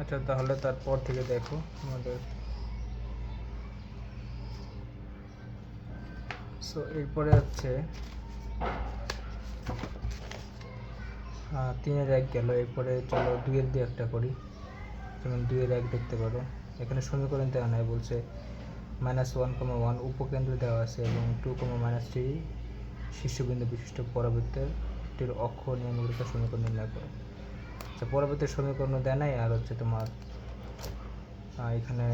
আচ্ছা, তাহলে তারপর থেকে দেখো আমাদের। সো এরপরে হচ্ছে 3-1 গেল। এরপরে চলো 2 দিয়ে একটা করি। যেমন 2-1 দেখতে পারো, এখানে সমীকরণ দেওয়া নাই, বলছে -1,1 উপকেন্দ্র দেওয়া আছে এবং 2,-3 শীর্ষবিন্দু বিশিষ্ট পরাবৃত্তের অক্ষ নিয়মিত রেখা সমীকরণ নির্ণয় করো। আচ্ছা, পরবর্তী সমীকরণ দেয় নাই, আর হচ্ছে তোমার এখানে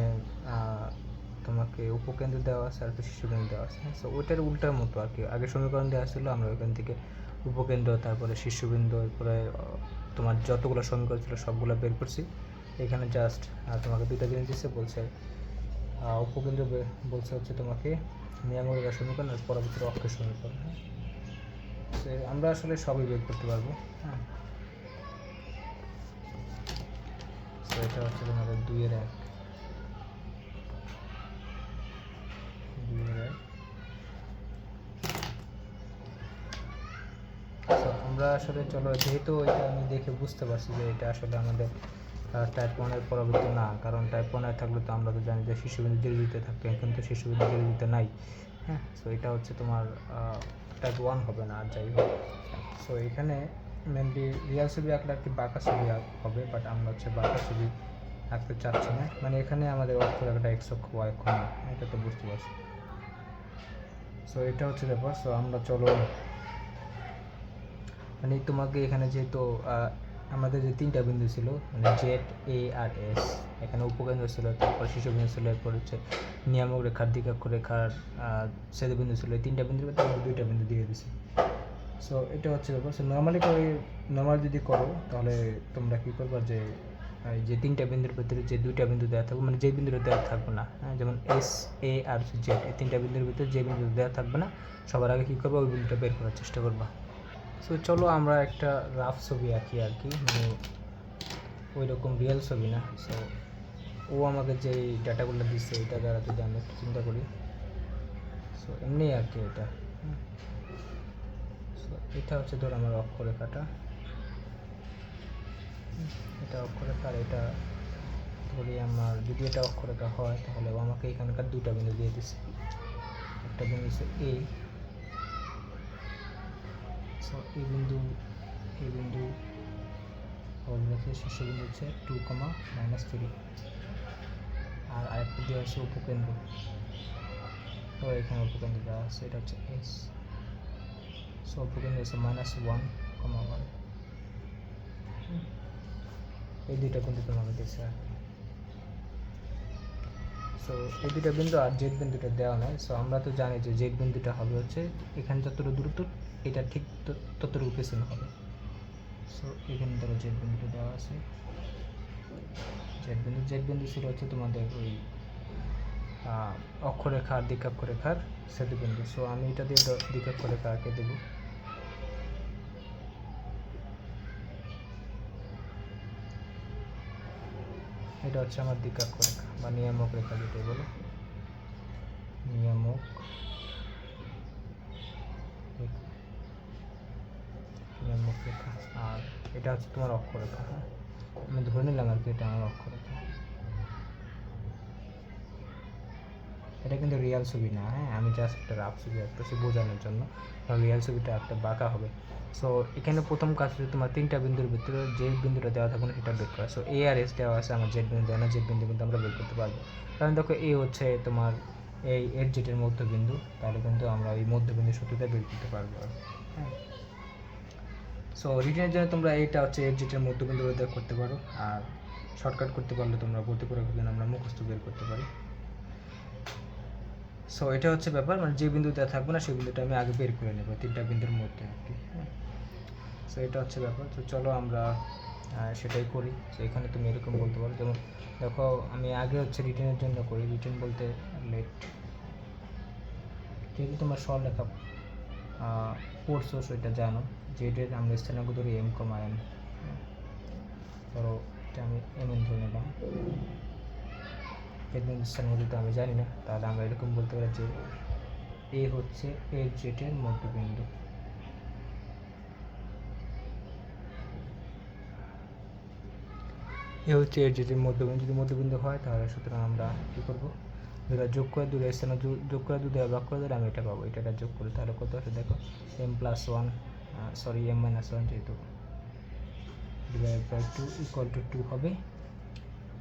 তোমাকে উপকেন্দ্র দেওয়া আছে আর একটা শীর্ষবিন্দু দেওয়া আছে। সো ওইটার উল্টার মতো আর কি, আগে সমীকরণ দেওয়া ছিল, আমরা ওইখান থেকে উপকেন্দ্র, তারপরে শীর্ষবিন্দু, এরপরে তোমার যতগুলো সমীকরণ ছিল সবগুলো বের করছি। এখানে জাস্ট তোমাকে দুইটা জিনিস দিচ্ছে, বলছে উপকেন্দ্র বলছে হচ্ছে তোমাকে নিয়ামক রেখা সমীকরণ আর পরবর্তী অক্ষের সমীকরণ। হ্যাঁ, আমরা আসলে সবই বের করতে পারবো। হ্যাঁ, তো এটা হচ্ছে তোমাদের 2-1। আমরা আসলে চলো, যেহেতু এটা আমি দেখে বুঝতে পারছি যে এটা আসলে আমাদের টাইপ 1-এর পরবর্তী না, কারণ টাইপ 1-এ থাকলে তো আমরা তো জানি যে শীর্ষবিন্দু জেরে দিতে থাকতো, কিন্তু শীর্ষবিন্দু জেরে দিতে নাই। হ্যাঁ, সো এটা হচ্ছে তোমার টাইপ 1 হবে না, আর যাই হোক। সো এখানে মেনলি রিয়াল ছবি আঁকলে আর কি বাঁকা ছবি হবে, বাট আমরা হচ্ছে বাঁকা ছবি আঁকতে চাচ্ছি না। মানে এখানে আমাদের অক্ষরেখাটা এক্স অক্ষ ওয়াই অক্ষ না, এটা তো বুঝতে পারছি। সো এটা হচ্ছে ব্যাপার। সো আমরা চলো, মানে তোমাকে এখানে যেহেতু আমাদের যে 3টা বিন্দু ছিল, মানে জেড, এ আর এস, এখানে উপকেন্দ্র ছিল, তারপর শীর্ষবিন্দু ছিল, এরপর হচ্ছে নিয়ামক রেখার, দ্বিকক্ষ রেখার ছেদবিন্দু ছিল। এই 3টা বিন্দুর মধ্যে আমরা 2টা বিন্দু দিয়ে দিছি। সো এটা হচ্ছে ব্যাপার। সো নর্মালি যদি করো তাহলে তোমরা কী করবা, যে এই যে 3টা বিন্দুর ভিতরে যে 2টা বিন্দু দেওয়া থাকবে, মানে যে বিন্দুটা দেওয়া থাকবে না, হ্যাঁ, যেমন এস, এ আর জেড, এই 3টা বিন্দুর ভিতরে যে বিন্দু দেওয়া থাকবে না, সবার আগে কী করবো, ওই বিন্দুটা বের করার চেষ্টা করবা। সো চলো আমরা একটা রাফ ছবি আঁকি আর কি, মানে ওই রকম রিয়েল ছবি না। সো ও আমাকে যে ডাটাগুলো দিচ্ছে এটা দ্বারা যদি আমি একটু চিন্তা করি, সো এমনি আর কি এটা। সো এটা হচ্ছে ধর আমার অক্ষরেখাটা, এটা অক্ষরেখা, আর এটা ধরি আমার, যদি এটা অক্ষরেখা হয় তাহলে ও আমাকে এখানকার 2টা বিন্দু দিয়ে দিচ্ছে। একটা বিন্দু হচ্ছে এ, সো এই বিন্দু, এই বিন্দু শীর্ষবিন্দু হচ্ছে 2,-3, আর আরেকটা দেওয়া আছে উপকেন্দ্র। তো এখানে উপকেন্দ্র দেওয়া আছে, এটা হচ্ছে এস। সো উপকেন্দ্র হচ্ছে -1,1। এই 2টা বিন্দু তোমাকে দিচ্ছে আর কি। সো এই 2টা বিন্দু আর জেড বিন্দুটা দেওয়া নয়। সো আমরা তো জানি যে জেড বিন্দুটা হবে হচ্ছে এখানে যতটুকু দূরত্ব, এটা ঠিক ততটুকু পেছনে হবে। সো এখানে ধরো জেড বিন্দুটা দেওয়া আছে, জেড বিন্দু ছিল হচ্ছে তোমাদের ওই অক্ষরেখা আর দ্বিকক্ষরেখার ছেদবিন্দু। সো আমি এটা দিয়ে দ্বিকক্ষরেখা আঁকে দেবো। এটা হচ্ছে আমার দ্বিকক্ষরেখা বা নিয়ামক রেখা, যেটাই বলো, নিয়ামক নিয়ামক রেখা। আর এটা হচ্ছে তোমার অক্ষরেখা। হ্যাঁ, আমি ধরে নিলাম আর কি এটা আমার অক্ষরেখা। এটা কিন্তু রিয়াল ছবি না, হ্যাঁ, আমি জাস্ট একটা রাফ ছবি আঁকতেছি বোঝানোর জন্য, কারণ রিয়াল ছবিটা একটা বাঁকা হবে। সো এখানে প্রথম কাজ হচ্ছে তোমার 3টা বিন্দুর ভিতরে যে বিন্দুটা দেওয়া থাকবে না সেটা বের করা। সো এ আর এস দেওয়া আছে, আমার জেড বিন্দু দেওয়া না, জেড বিন্দু কিন্তু আমরা বের করতে পারবো, কারণ দেখো এ হচ্ছে তোমার এই এর জেটের মধ্যবিন্দু, তাহলে কিন্তু আমরা এই মধ্যবিন্দুর সূত্রটা বের করতে পারবো। হ্যাঁ, সো রিটেনের জন্য তোমরা এইটা হচ্ছে এর জেটের মধ্যবিন্দু বের করতে পারো, আর শর্টকাট করতে পারলে তোমরা গতিপরকের জন্য আমরা মুখস্থ বের করতে পারি। সো এটা হচ্ছে ব্যাপার, মানে যে বিন্দুতে থাকবে না সেই বিন্দুটা আমি আগে বের করে নেব 3টা বিন্দুর মধ্যে আর কি। হ্যাঁ, সো এটা হচ্ছে ব্যাপার। তো চলো আমরা সেটাই করি। সো এখানে তুমি এরকম বলতে পারো, যেমন দেখো আমি আগে হচ্ছে রিটেনের জন্য করি। রিটেন বলতে লেট, যেহেতু তোমার সরলরেখা পড়ছো সেটা জানো, জেডের আমরা স্থানাঙ্ক ধরি m,n। ধরো এটা আমি mn ধরে নিলাম, এর স্থানাঙ্ক যদি আমি জানি না, তাহলে আমরা এরকম বলতে পারি যে এ হচ্ছে এর জেটের মধ্যবিন্দু। এ হচ্ছে এর যদি মধ্যবিন্দু, যদি মধ্যবিন্দু হয় তাহলে সুতরাং আমরা কী করবো, দুটো যোগ করে দুটো স্থানে যোগ করে দুটো ভাগ করে দিলে আমি এটা পাবো, এটা যোগ করি তাহলে কত আসে দেখো, m+1 সরি m-1 যেহেতু ডিভাইড বাই 2 ইকুয়াল টু 2 হবে।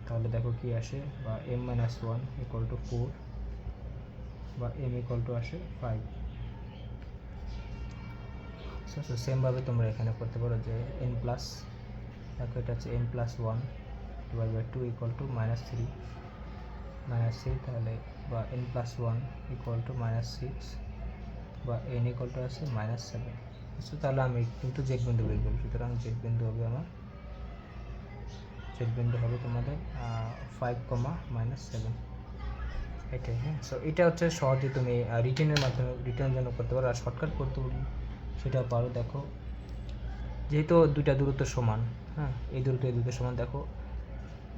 তাহলে দেখো কি আসে, বা m-1 ইকুয়াল টু 4 বা m ইকুয়াল টু আসে 5। সো সেমভাবে তোমরা এখানে করতে পারো যে n প্লাস, দেখো এটা হচ্ছে n+1 divide by 2 equal to -3 তাহলে, বা n+1 ইকুয়াল টু -6 বা n ইকুয়াল টু আছে -7। সো তাহলে আমি কিন্তু জেড বিন্দু বের করব, সুতরাং জেড বিন্দু হবে আমার, জেড বিন্দু হবে তোমাদের 5, এটাই। হ্যাঁ, সো এটা হচ্ছে সহজে তুমি রিটেনের মাধ্যমে রিটেনের জন্য করতে পারো, আর শর্টকাট করতে পারো সেটা পারো। দেখো যেহেতু দুইটা দূরত্ব সমান, হ্যাঁ এই দূরত্ব সমান, দেখো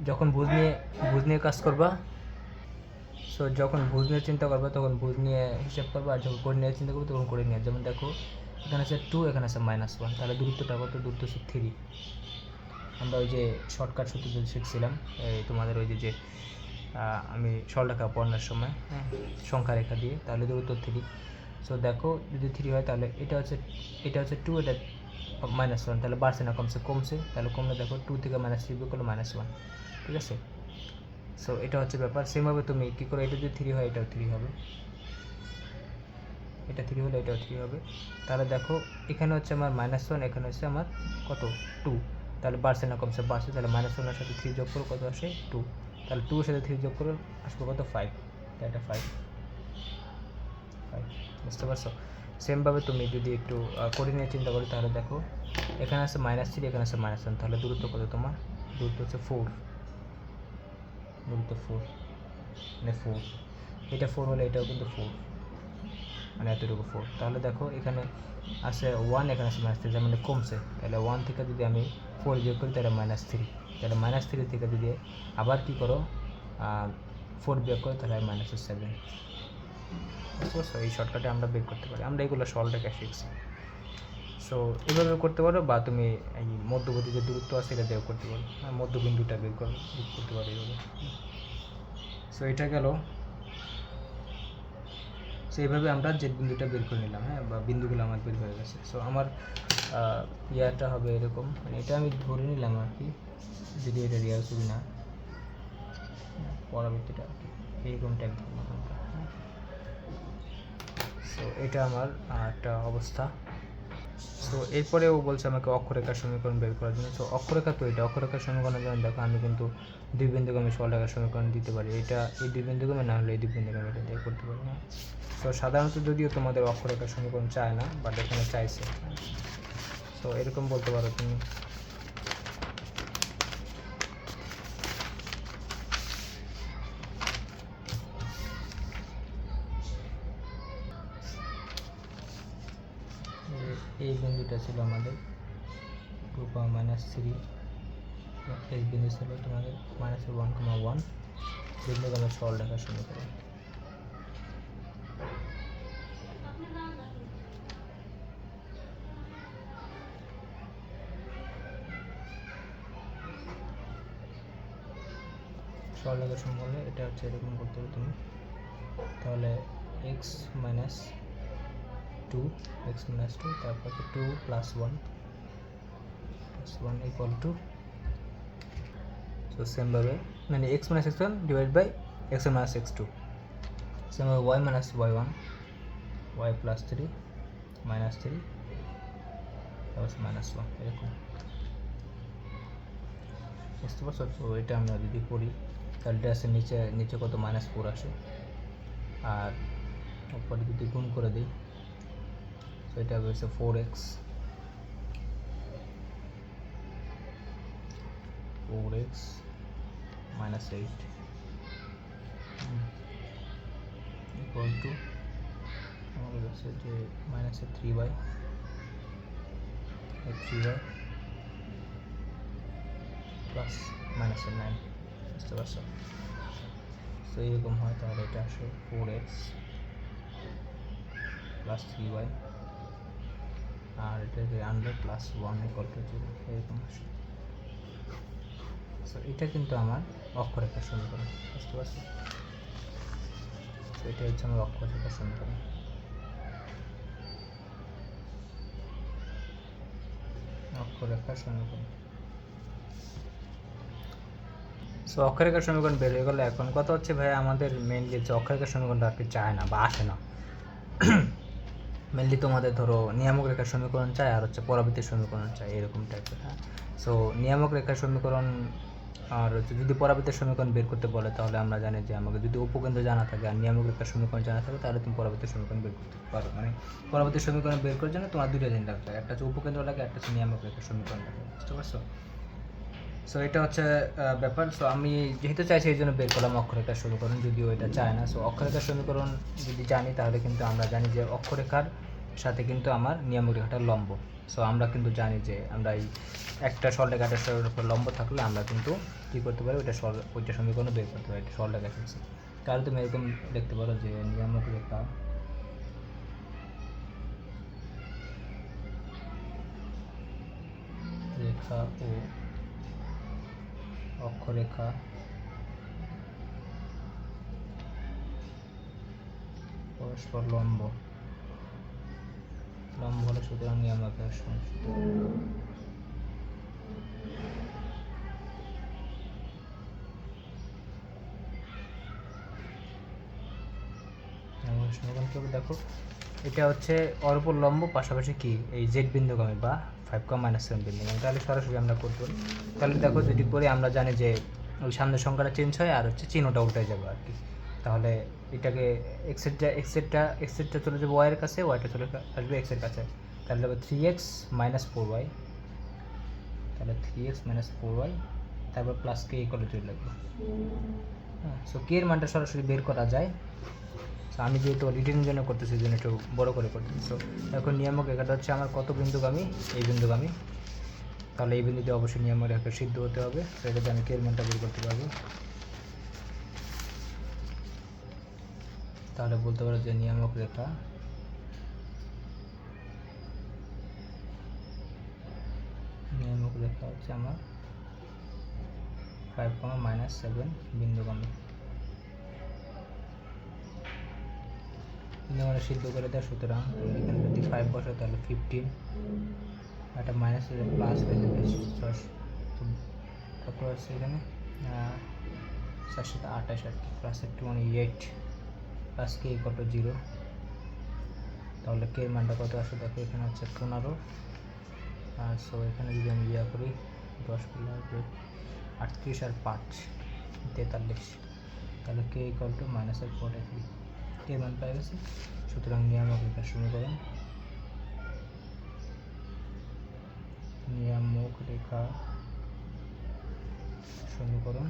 যখন ভুজ নিয়ে কাজ করবা, সো যখন ভুজ নিয়ে চিন্তা করবা তখন ভুজ নিয়ে হিসাব করবা, আর যখন কোণ নিয়ে চিন্তা করবো তখন কোণ নিয়ে। যেমন দেখো এখানে আছে 2, এখানে আছে -1, তাহলে দূরত্বটা কত, দূরত্ব হচ্ছে 3। আমরা ওই যে শর্টকাট সূত্র যদি শিখছিলাম এই তোমাদের ওই যে আমি সরলরেখা পড়ানোর সময়, হ্যাঁ সংখ্যা রেখা দিয়ে, তাহলে দূরত্ব 3। সো দেখো যদি 3 হয় তাহলে এটা হচ্ছে 2, এটা -1, তাহলে বাড়ছে না কমছে, তাহলে কমলে দেখো 2 থেকে -3 বিয়োগ করলে -1, ঠিক আছে। সো এটা হচ্ছে ব্যাপার। সেমভাবে তুমি কী করে, এটা যদি 3 হয় এটাও 3 হবে, এটা 3 হলে এটাও 3 হবে। তাহলে দেখো এখানে হচ্ছে আমার -1, এখানে হচ্ছে আমার কত 2, তাহলে বাড়ছে না বাড়ছে, তাহলে -1 এর সাথে 3 যোগ করে কত আসে 2, তাহলে 2 এর সাথে 3 যোগ করে আসবে কত 5, তাই এটা 5। বুঝতে পারছো? সেমভাবে তুমি যদি একটু করে নিয়ে চিন্তা করি তাহলে দেখো এখানে আছে -3, এখানে আছে -1, তাহলে দূরত্ব কত তোমার, দূরত্ব হচ্ছে 4, দূরত্ব 4 মানে 4, এটা 4 হলে এটাও কিন্তু 4, মানে এতটুকু 4। তাহলে দেখো এখানে আছে 1, এখানে আছে -3, মানে কমছে, তাহলে 1 থেকে যদি আমি 4 বিয়োগ করি তাহলে -3, তাহলে -3 থেকে যদি আবার কী করো 4 বিয়োগ করো তাহলে -7। বুঝতে পারছো? এই শর্টকাটে আমরা বের করতে পারি, আমরা এগুলো সরলরেখা শিখছি। সো এভাবে করতে পারো, বা তুমি এই মধ্যবর্তী যে দূরত্ব আছে এটা দিয়েও করতে পারো, মধ্যবিন্দুটা বের করতে পারো এইভাবে। সো এটা গেল, সো এইভাবে আমরা জেড বিন্দুটা বের করে নিলাম, হ্যাঁ, বা বিন্দুগুলো আমার বের হয়ে গেছে। সো আমার ইয়াটা হবে এরকম, মানে এটা আমি ধরে নিলাম আর কি, যদি এটা রিয়াল ছবি না, পরবর্তীটা আর কি এইরকম টাইপ ধরলাম আমরা। সো এটা আমার একটা অবস্থা। সো এরপরেও বলছে আমাকে অক্ষরেখার সমীকরণ বের করার জন্য। সো অক্ষরেখা তো এটা অক্ষরেখার সমীকরণের জন্য দেখো আমি কিন্তু দুই বিন্দুগামী সরলরেখার সমীকরণ দিতে পারি, এটা এই দুই বিন্দুগামী না হলে এই দুই বিন্দুগামী এটা দিয়ে করতে পারি না। সো সাধারণত যদিও তোমাদের অক্ষরেখার সমীকরণ চায় না, বাট এখানে চাইছে। সো এরকম বলতে পারো তুমি, এই বিন্দুটা ছিল আমাদের 2, -3, এই বিন্দু ছিল তোমাদের -1, বিন্দুগামী সরলরেখার সমীকরণ। সরলরেখার সমীকরণে এটা হচ্ছে এরকম করতে হবে তুমি, তাহলে x - 2, তারপর 2 + 1 ইকুয়াল টু, সো সেমভাবে মানে x - x1 divide by x - x2, সেমভাবে y - y1, y + 3 -3 তারপর -1 এরকম। বুঝতে পারছো? তো এটা আমরা যদি করি তাহলে এটা আসে নিচে কত -4 আসে, আর উপরে যদি গুণ করে দিই তো এটা হচ্ছে 4x -8 ইকুয়াল টু আমাদের কাছে যে -3y প্লাস -9। বুঝতে পারছো? তো এরকম হয়, তাহলে এটা আসে 4x + 3y, আর এটা যে আনলে +1 ইকুয়াল টু 0, এরকম আসে। সো এটা কিন্তু আমার অক্ষরেখার সমীকরণ, বুঝতে পারছো? তো এটা হচ্ছে আমার অক্ষরেখার সমীকরণ। অক্ষরেখার সমীকরণ। সো অক্ষরেখার সমীকরণ বের হয়ে গেল। এখন কথা হচ্ছে ভাই আমাদের মেনলি যে অক্ষরেখার সমীকরণটা আর কি চায় না বা আসে না। মেনলি তোমাদের ধরো নিয়ামক রেখার সমীকরণ চাই আর হচ্ছে পরাবৃত্তির সমীকরণ চাই, এরকম টাইপের। হ্যাঁ, সো নিয়ামক রেখার সমীকরণ আর হচ্ছে যদি পরাবৃত্তির সমীকরণ বের করতে বলে তাহলে আমরা জানি যে আমাকে যদি উপকেন্দ্র জানা থাকে আর নিয়ামক রেখার সমীকরণ জানা থাকে তাহলে তুমি পরাবৃত্তির সমীকরণ বের করতে পারো। মানে পরাবৃত্তির সমীকরণ বের করার জন্য তোমার দুটো জিনিস লাগবে, একটা হচ্ছে উপকেন্দ্র লাগে, একটা হচ্ছে নিয়ামক রেখার সমীকরণ লাগে, বুঝতে পারছো? সো এটা হচ্ছে ব্যাপার। সো আমি যেহেতু চাইছি এই জন্য বের করলাম অক্ষরেখার সমীকরণ, যদিও এটা চায় না। সো অক্ষরেখার সমীকরণ যদি জানি তাহলে কিন্তু আমরা জানি যে অক্ষরেখার সাথে কিন্তু আমার নিয়ামক রেখাটা লম্ব। সো আমরা কিন্তু জানি যে আমরা এই একটা সরলরেখা একটা সরলরেখার উপর লম্ব থাকলে আমরা কিন্তু কী করতে পারি, ওইটা সমীকরণ বের করতে পারি, একটা সরলরেখা ফেলছি। তাহলে তুমি এরকম দেখতে পারো যে নিয়ামক রেখা ও অক্ষরেখা পরস্পর লম্ব হলে সুতরাং নিয়ামক রেখার সমীকরণ কীভাবে দেখো, এটা হচ্ছে ওর উপর লম্ব, পাশাপাশি কি এই জেড বিন্দুগামী বা 5,-7 বিন্দুগামী। তাহলে সরাসরি আমরা করতে পারি। তাহলে দেখো যদি করি আমরা জানি যে ওই সামনের সংখ্যাটা চেঞ্জ হয় আর হচ্ছে চিহ্নটা উল্টে যাবে আর কি। তাহলে এটাকে এক্সেরটা চলে যাবে ওয়াইয়ের কাছে, ওয়াইটা চলে আসবে এক্সের কাছে। তাহলে হবে 3x - 4y, তাহলে 3x - 4y, তারপর প্লাস কে ইকুয়াল টু লাগবে। হ্যাঁ, সো কে এর মানটা সরাসরি বের করা যায়। সো আমি যেহেতু রিটেনের জন্য করতেছি, এই জন্য একটু বড়ো করে করতেছি। সো এখন নিয়ামক রেখাটা হচ্ছে আমার কত বিন্দুগামী, এই বিন্দুগামী। তাহলে এই বিন্দুতে অবশ্যই নিয়ামক রেখা সিদ্ধ হতে হবে। সো এটাতে আমি কে এর মানটা বের করতে পারবো। তাহলে বলতে পারো যে নিয়ামক রেখা হচ্ছে আমার 5,-7 বিন্দুগামী। বিন্দুগামী সিদ্ধ করে দেয়, সুতরাং এখানে যদি 5 বসে তাহলে 15, একটা মাইনাস হয়ে প্লাস হয়ে যাবে 6, কত আছে এখানে 428 আর কি, প্লাস 28 প্লাস কে কত 0। তাহলে কে এর মানটা কত আসে দেখো, এখানে হচ্ছে 15। আর সো এখানে যদি আমি ইয়া করি 10 করলে আসবে 38 আর 5 43, তাহলে কে ইকুয়াল টু -43, কে মান পাই গেছে। সুতরাং নিয়ামক রেখার সমীকরণ, নিয়ামক রেখা সমীকরণ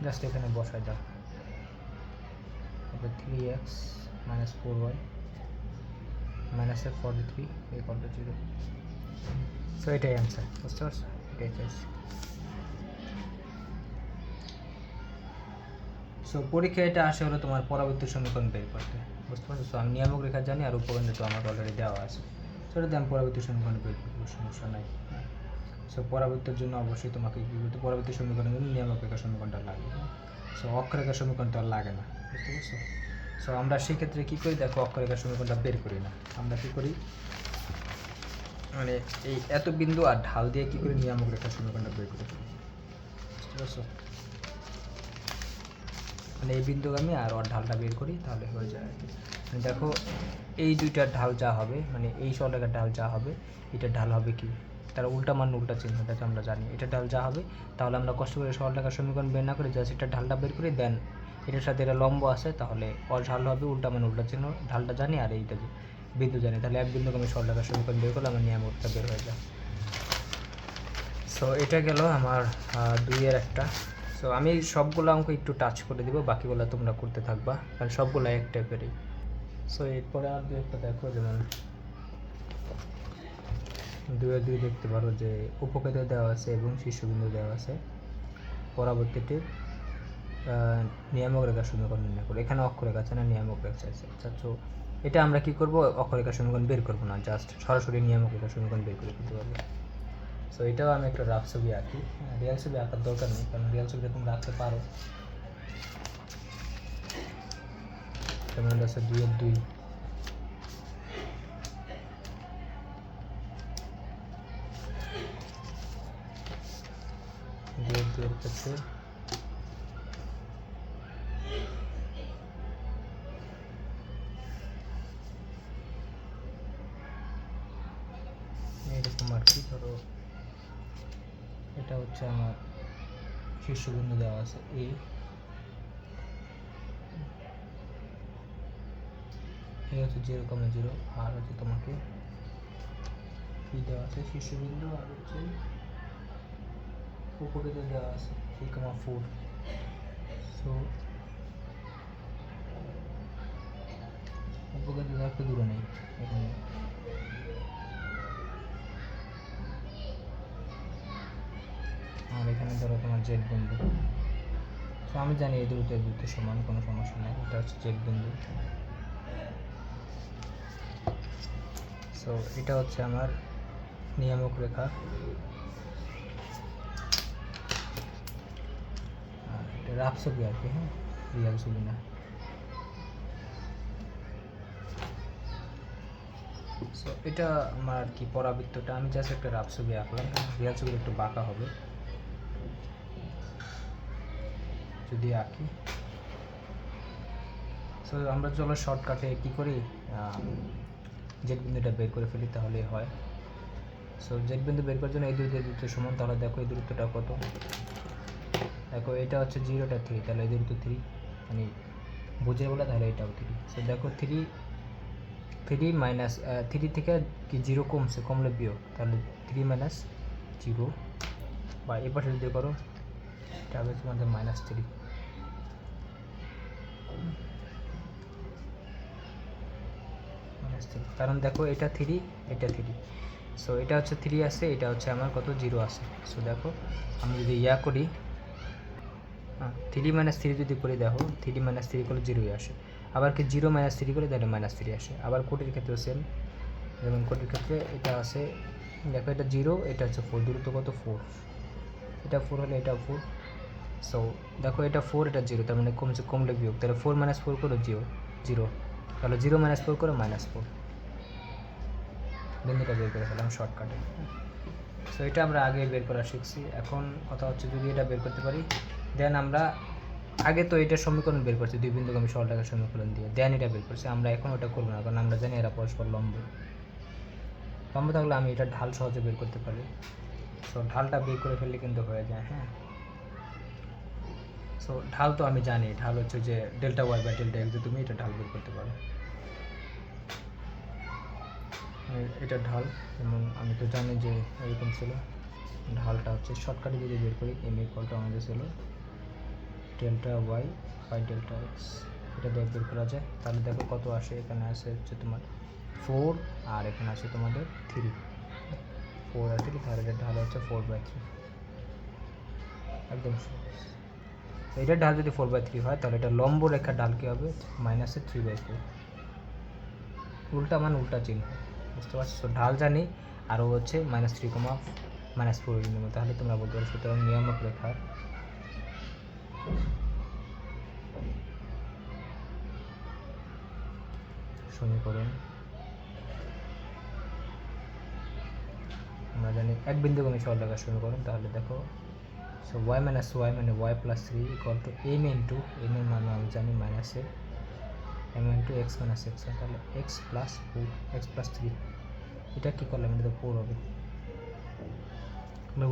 জাস্ট এখানে বসায় দাও, তারপরে 3x - 4y -43 equal to 0। So এটাই অ্যান্সার, বুঝতে পারছো? এটাই চাইছি। সো পরীক্ষা এটা আসে হলো তোমার পরবর্তী সমীকরণ বের করতে, বুঝতে পারছো? সো আমি নিয়ামক রেখা জানি আর উপকেন্দ্র তো আমার অলরেডি দেওয়া আছে, সেটাতে আমি পরবর্তী সমীকরণ বের করবো, সমস্যা নাই। সো পরবর্তীর জন্য অবশ্যই তোমাকে কী করতে, পরবর্তী সমীকরণের জন্য নিয়ামক রেখা সমীকরণটা লাগে। সো অক্ষরেখার সমীকরণটা লাগে না, বুঝতে পারছো? সো আমরা সেক্ষেত্রে কী করি দেখো, অক্ষরেখার সমীকরণটা বের করি না, আমরা কী করি মানে এই এত বিন্দু আর ঢাল দিয়ে কী করি নিয়ামক রেখার সমীকরণটা বের করি, বুঝতে পারছো? মানে এই বিন্দুগামী আর ওর ঢালটা বের করি তাহলে হয়ে যায় আর কি। মানে দেখো এই দুইটার ঢাল যা হবে, মানে এই সরলরেখার ঢাল যা হবে, এটার ঢাল হবে কি, তার উল্টা মান উল্টা চিহ্ন, এটা তো আমরা জানি। এটার ঢাল যা হবে, তাহলে আমরা কষ্ট করে সরলরেখার সমীকরণ বের না করে জাস্ট এটার ঢালটা বের করি, দেন এটার সাথে এটা লম্ব আছে, তাহলে ওর ঢাল হবে উল্টা মান উল্টা চিহ্ন, ঢালটা জানি আর এইটা বিন্দু জানি, তাহলে এক বিন্দুগামী সরলরেখার সমীকরণ বের করলে আমার নিয়ামকটা বের হয়ে যায়। সো এটা গেল আমার 2-এর একটা। সো আমি সবগুলো অঙ্ক একটু টাচ করে দিব, বাকিগুলো তোমরা করতে থাকবা, কারণ সবগুলো এক টাইপেরই। সো এরপরে আর 2 একটা দেখো, যেমন 2-2 দেখতে পারো যে উপকেন্দ্র দেওয়া আছে এবং শীর্ষবিন্দু দেওয়া আছে, পরবর্তীটির নিয়ামক রেখার সমীকরণ নির্ণয় করো। এখানে অক্ষরেখা আছে না, নিয়ামক রেখা আছে। আচ্ছা, তো এটা আমরা কি করব, অক্ষরেখার সমীকরণ বের করব না, জাস্ট সরাসরি নিয়ামক রেখার সমীকরণ বের করে দিতে পারবো। সো এটাও আমি একটা রাফ ছবি আঁকি। রিয়েল ছবি আঁকার দরকার নেই, কারণ রিয়েল ছবিটা তোমরা আঁকতে পারো। যেমন এটা হচ্ছে 2 এর 2, এর ক্ষেত্রে এরকম আর কি। ধরো এটা হচ্ছে আমার শীর্ষবিন্দু দেওয়া আছে এ, এই হচ্ছে 0,0, আর হচ্ছে তোমাকে কি দেওয়া আছে শীর্ষবিন্দু, আর হচ্ছে উপকেন্দ্র দেওয়া আছে 3,4। সো উপকেন্দ্র দেওয়া একটু দূরে নেই এখানে, আর এখানে ধরো তোমার জেড বিন্দু। সো আমি জানি এই দুটো সমান, কোনো সমস্যা নেই। এটা হচ্ছে জেড বিন্দু। সো এটা হচ্ছে আমার নিয়ামক রেখা, এটা রাফ ছবি আর কি, হ্যাঁ, রিয়াল ছবি না। সো এটা আমার আর কি পরাবৃত্তটা, আমি জাস্ট একটা রাফ ছবি আঁকলাম। রিয়াল ছবি একটু বাঁকা হবে যদি আঁকি। সো আমরা চলো শর্টকাটে কী করি, জেড বিন্দুটা বের করে ফেলি, তাহলে হয়। সো জেড বিন্দু বের করার জন্য এই দূরত্ব সমান, তাহলে দেখো এই দূরত্বটা কত। দেখো এটা হচ্ছে 0টা 3, তাহলে এই দূরত্ব 3, মানে বুঝে বলে, তাহলে এটাও 3। সো দেখো 3 মাইনাস 3 থেকে কি 0 কমলে বিয়োগ, তাহলে 3 মাইনাস 0, বা এ পাশে যদি করো এটা হবে তোমাদের -3। কারণ দেখো এটা 3, এটা 3, সো এটা হচ্ছে 3 আছে, এটা হচ্ছে আমার কত 0 আছে। সো দেখো আমি যদি করি, 3 - 3 যদি করি, দেখো 3 - 3 করলে 0ই আসে। আবার কি 0 - 3 করে তাহলে -3 আসে। আবার কোটির ক্ষেত্রে সেম, যেমন কোটির ক্ষেত্রে এটা আছে, দেখো এটা 0, এটা হচ্ছে 4, দূরত্ব কত 4, এটা 4 হলে এটা 4। সো দেখো এটা 4, এটা 0, তার মানে কমলে বিয়োগ, তাহলে 4 - 4 করে 0, তাহলে 0 - 4 করে -4, বিন্দুটা বের করে ফেলাম শর্টকাটে। সো এটা আমরা আগে বের করা শিখছি। এখন কথা হচ্ছে যদি এটা বের করতে পারি, দেন আমরা আগে তো এটা সমীকরণ বের করছি, দুই বিন্দুগামী সরলরেখার সমীকরণ দিয়ে, দেন এটা বের করছি। আমরা এখন ওটা করবো না, কারণ আমরা জানি এরা পরস্পর লম্ব থাকলে আমি এটা ঢাল সহজে বের করতে পারি। সো ঢালটা বের করে ফেললে কিন্তু হয়ে যায়, হ্যাঁ। সো ঢাল তো আমি জানি, ঢাল হচ্ছে যে ডেল্টা ওয়াই বা ডেল্টা এক্স, তুমি এটা ঢাল বের করতে পারো। এটা ঢাল, যেমন আমি তো জানি যে এরকম ছিল। ঢালটা হচ্ছে শর্টকাটে যদি বের করি, এম ইকুয়ালটা আমাদের ছিল delta Y by delta X, এটা দিয়ে বের করা যায়। তাহলে দেখো কত আসে, এখানে আসে হচ্ছে তোমার 4, আর এখানে আসে তোমাদের 3, 4 আর 3, তাহলে এটা ঢাল হচ্ছে 4/3, একদম সহজ। এটার ঢাল যদি 4/3 হয়, তাহলে এটা লম্ব রেখার ঢাল কী হবে, -3/4, উল্টা মানে উল্টা চিহ্ন, বুঝতে পারছো। তো ঢাল জানি, আরও হচ্ছে -3, -4 বিন্দু, তাহলে তোমরা বলতে পারো সুতরাং নিয়ামক রেখার সমীকরণ, আমরা জানি এক বিন্দুগামী সরলরেখার সমীকরণ। তাহলে দেখো, সো y - y মানে y + 3 = m × m এর মান আমি জানি -a, m × x - x, তাহলে x + 4, x + 3, এটা কী করলাম, এটা তো 4 হবে।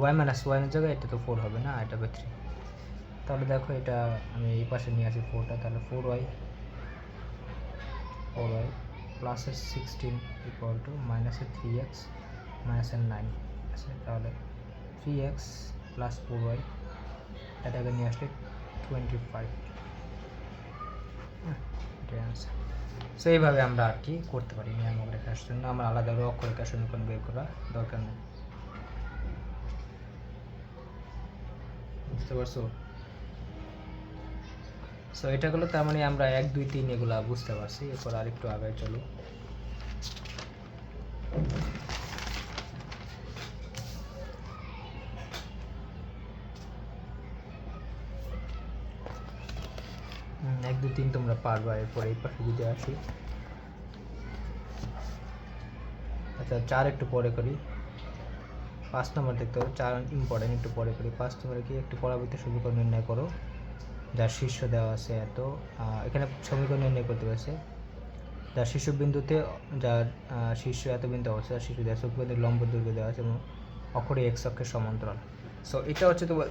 y - y এর জায়গায় এটা তো 4 হবে না, এটা হবে 3। তাহলে দেখো এটা আমি এই পাশে নিয়ে আসি 4টা, তাহলে 4y + 16 = -3x - 9 আছে। তাহলে 3x + 4y, এটাকে নিয়ে আসলে 25, এটাই আনসার। সো এইভাবে আমরা আর কি করতে পারি নিয়ামক রেখার জন্য, আমরা আলাদা অক্ষরেখার সমীকরণ বের করা দরকার নেই, বুঝতে পারছো। সো এটা হলো, তার মানে আমরা 1, 2, 3 এগুলা বুঝতে পারছি। এরপর আরেকটু আগে চলো। 1 2 3 তোমরা পারবা। এরপরে এই পাশে যদি আসি, আচ্ছা 4 একটু পরে করি। 5 নম্বর দেখতে হবে, 4 ইম্পর্টেন্ট, একটু পরে করি। 5 নম্বরে কি একটি পরবর্তী সমীকরণ নির্ণয় করো যার শীর্ষ দেওয়া আছে এত। এখানে সমীকরণ নির্ণয় করতে পারছে যার শীর্ষবিন্দুতে, যার শীর্ষ এত বিন্দু অবস্থা, যার শীর্ষ দেওয়া বিন্দুর লম্ব দৈর্ঘ্য দেওয়া আছে এবং অক্ষরে এক্স অক্ষের সমান্তরাল। সো এটা হচ্ছে তোমার,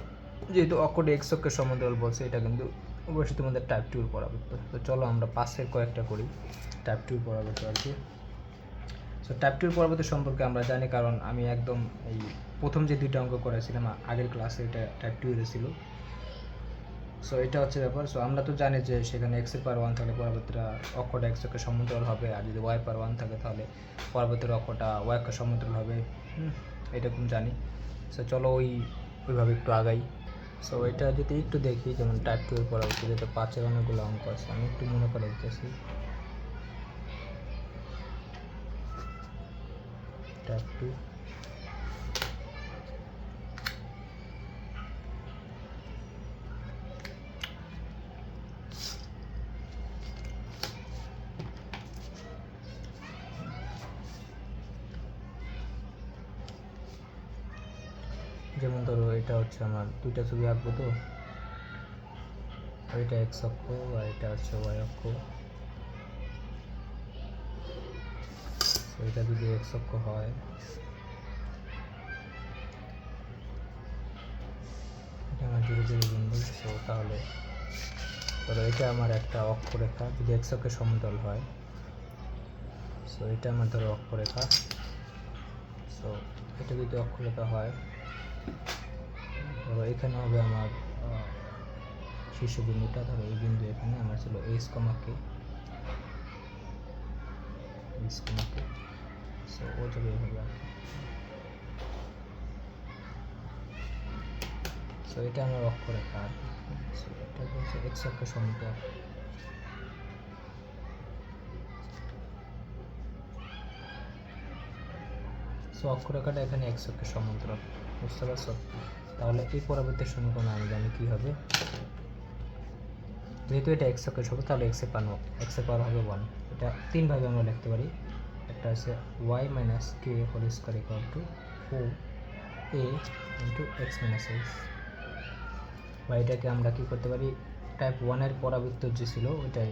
যেহেতু অক্ষরে এক্স অক্ষের সমান্তরাল বলছে, এটা কিন্তু অবশ্যই তোমাদের টাইপ 2 পরাবৃত্ত। তো চলো আমরা 5-এর কয়েকটা করি টাইপ 2 পরাবৃত্ত আর কি। সো টাইপ 2 পরাবৃত্ত সম্পর্কে আমরা জানি, কারণ আমি একদম এই প্রথম যে 2টা অঙ্ক করেছিলাম আগের ক্লাসে, এটা টাইপ 2 এর ছিল। সো এটা হচ্ছে ব্যাপার। সো আমরা তো জানি যে সেখানে এক্সের পাওয়ার 1 থাকলে পরবর্তীটা অক্ষটা এক্স অক্ষের সমান্তরাল হবে, আর যদি ওয়াই পাওয়ার 1 থাকে তাহলে পরবর্তীর অক্ষটা ওয়াই অক্ষের সমান্তরাল হবে। এরকম জানি। সো চলো ওইভাবে একটু আগাই। সো এটা যদি একটু দেখি, যেমন টাইপ 2 এর পরবর্তী যেটা 5-এর অনেকগুলো অঙ্ক আছে, আমি একটু মনে করে দিতেছি। টাইপ 2, যেমন ধরো এটা হচ্ছে আমার 2টা ছবি আঁকবো, তো এটা এক্স অক্ষ আর এটা হচ্ছে ওয়াই অক্ষ। এটা যদি এক্স অক্ষ হয়, এটা আমার 0 0 বিন্দু। সো তাহলে ধরো এটা আমার একটা অক্ষরেখা, যদি এক্স অক্ষের সমান্তরাল হয়। সো এটা আমার ধরো অক্ষরেখা। সো এটা যদি অক্ষরেখা হয়, ধরো এখানে হবে আমার শীর্ষবিন্দুটা, ধরো এই বিন্দু এখানে আমার ছিল এইচ কমা কে। সো ও যাবে এভাবে আর কি। সো এটা আমার অক্ষরেখা আর কি। সো এটা হচ্ছে এক্স অক্ষের সমান্তরাল। সো অক্ষরেখাটা এখানে এক্স অক্ষের সমান্তরাল, বুঝতে পারছো? তাহলে এই পরবর্তী সমীকরণ আমি জানি কি হবে। যেহেতু এটা এক্স অক্ষের সমান, তাহলে এক্স এর পাওয়ার হবে 1। এটা 3 ভাবে আমরা লিখতে পারি। একটা আছে y minus K whole square equal to 4a into X minus X. বা এটাকে আমরা কি করতে পারি, টাইপ 1 এর পরাবৃত্ত যে ছিল ওইটাই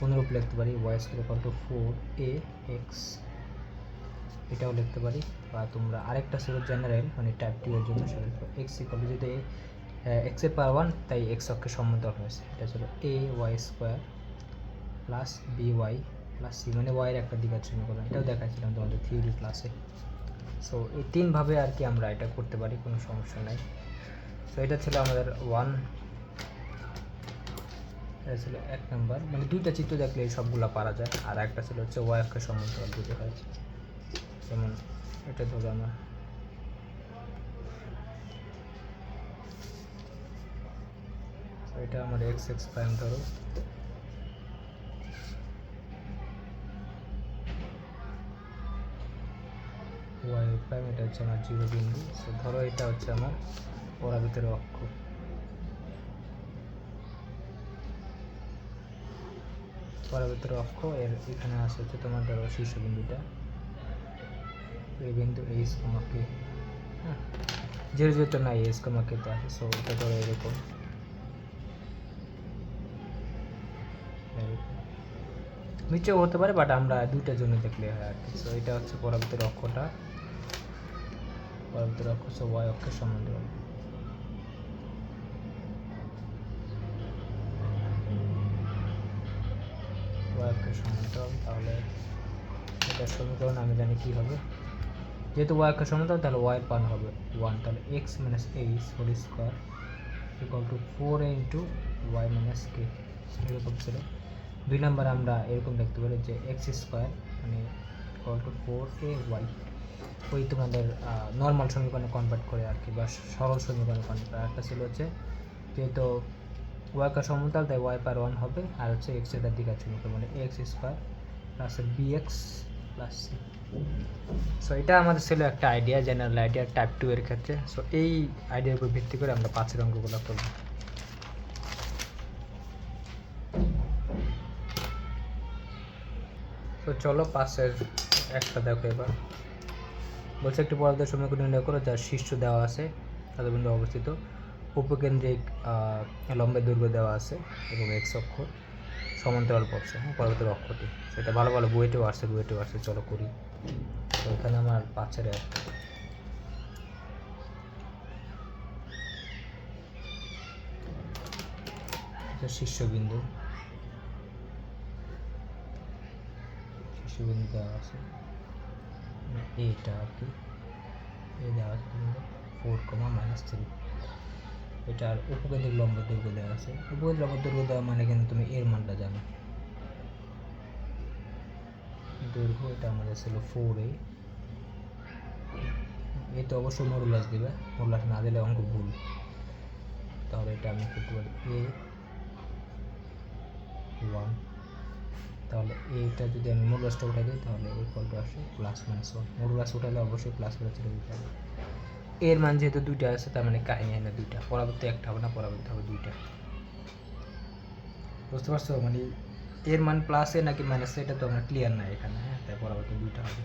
অনুরূপ লিখতে পারি, y square equal two 4ax, এটাও লিখতে পারি। বা তোমরা আরেকটা ছিল জেনারেল, মানে টাইপ 2 এর জন্য, সেটা হলো এক্স ইকুয়াল টু, যদি এক্স এর পাওয়ার 1 তাই এক্স অক্ষের সমান্তরাল হয়েছে, এটা ছিল a y square plus B Y plus C, মানে ওয়াইয়ের একটা দ্বিঘাত সমীকরণ। এটাও দেখাচ্ছিলাম তোমাদের থিওরি ক্লাসে। সো এই 3 ভাবে আর কি আমরা এটা করতে পারি, কোনো সমস্যা নাই। সো এটা ছিল আমাদের 1, এটা ছিল 1 নাম্বার, মানে 2টা চিত্র দেখলে এই সবগুলো পারা যায়। আর একটা ছিল হচ্ছে ওয়াই অক্ষের সমান্তরাল দুটো হয়েছে, যেমন এটা ধরো আমার এটা আমার এক্স এক্স প্রাইম ধরো, ওয়াই প্রাইম এটা হচ্ছে আমার 0 বিন্দু। সো ধরো এটা হচ্ছে আমার পরাবৃত্তের অক্ষ। পরাবৃত্তের অক্ষ এর এখানে আসে হচ্ছে তোমার ধরো শীর্ষবিন্দুটা, এই বিন্দু এইচ কমা কে। হ্যাঁ, 0 0 তো নাই, এইচ কমা কে তো আছে। সো এটা ধরো এরকম, নিচেও হতে পারে, বাট আমরা 2টার জন্য দেখলে হয় আর কি। সো এটা হচ্ছে পরাবৃত্তের অক্ষটা, পরাবৃত্তের অক্ষ হচ্ছে ওয়াই অক্ষের সমান্তরাল। ওয়াই অক্ষের সমান্তরাল, তাহলে এটার সমীকরণ আমি জানি কি হবে। যেহেতু ওয়াই অক্ষের সমান্তরাল, তাহলে ওয়াই এর মান হবে 1, তাহলে X minus H whole square equal to 4a into Y minus K, এরকম ছিল। 2 নাম্বার আমরা এরকম দেখতে পারি যে এক্স স্কোয়ার মানে ইকুয়াল টু 4ay, ওই তোমাদের নর্মাল সমীকরণে কনভার্ট করে আর কি, বা সরল সমীকরণে কনভার্ট করে। একটা ছিল হচ্ছে যেহেতু ওয়াই অক্ষের সমান্তরাল, তাই ওয়াই পাওয়ার 1 হবে, আর হচ্ছে এক্স এর দ্বিঘাত সমীকরণ, মানে X square plus B X plus C. So এটা আমাদের ছিল একটা আইডিয়া, জেনারেল আইডিয়া টাইপ 2 এর ক্ষেত্রে। সো এই আইডিয়ার উপর ভিত্তি করে আমরা 5-এর অঙ্কগুলো করব। চলো পাশের একটা দেখো এবার। বলছে একটি পরাবৃত্তের সমীকরণ নির্ণয় করো যার শীর্ষ দেওয়া আছে, তাদের বিন্দু অবস্থিত, উপকেন্দ্রিক লম্বের দৈর্ঘ্য দেওয়া আছে এবং এক্স অক্ষ সমান্তরাল পথে, হ্যাঁ, পরবর্তী অক্ষটি। সেটা ভালো ভালো বুয়েটেও আসছে। চলো করি। তো এখানে আমার 5-এর শীর্ষবিন্দু দেওয়া আছে, এইটা আর কি, এই দেওয়া আছে 4,-3। এটার উপকেন্দ্রিক লম্ব দৈর্ঘ্য দেওয়া আছে। উপকেন্দ্রিক লম্ব দৈর্ঘ্য দেওয়া মানে কিন্তু তুমি এর মানটা জানো। দৈর্ঘ্য এটা আমাদের ছিল 4a। এই তো অবশ্যই মডুলাস দিবে, মডুলাস না দিলে অঙ্ক ভুল। তাহলে এটা আমি করতে পারি a1। তাহলে এইটা যদি আমি মডুলাসটা উঠাই দিই তাহলে ইকুয়াল টু আসে +-1। মডুলাস উঠালে অবশ্যই প্লাস করে চলে যেতে হবে। এর মান যেহেতু দুইটা আছে তার মানে কাহিনী হয় না দুইটা, পরবর্তী একটা হবে না, পরবর্তী হবে দুইটা। বুঝতে পারছো? মানে এর মান প্লাসে নাকি মাইনাসে এটা তো আমরা ক্লিয়ার নাই এখানে, হ্যাঁ, তাই পরবর্তী দুইটা হবে।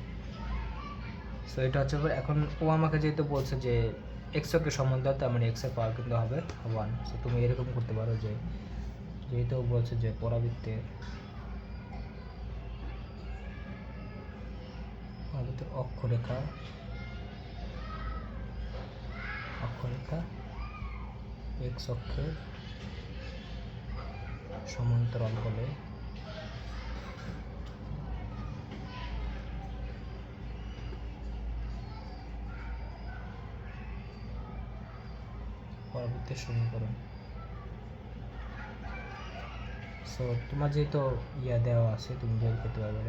সো এটা হচ্ছে এখন ও আমাকে যেহেতু বলছে যে এক্স অক্ষের সমান্তরাল, তার মানে এক্স এর পাওয়ার কিন্তু হবে 1। সো তুমি এরকম করতে পারো যে যেহেতু বলছে যে পরাবৃত্তের অক্ষরেখা এক্স অক্ষের সমান্তরাল হলে পরবর্তীর সমীকরণ। সো তোমার যেহেতু দেওয়া আছে তুমি বের করতে পারবে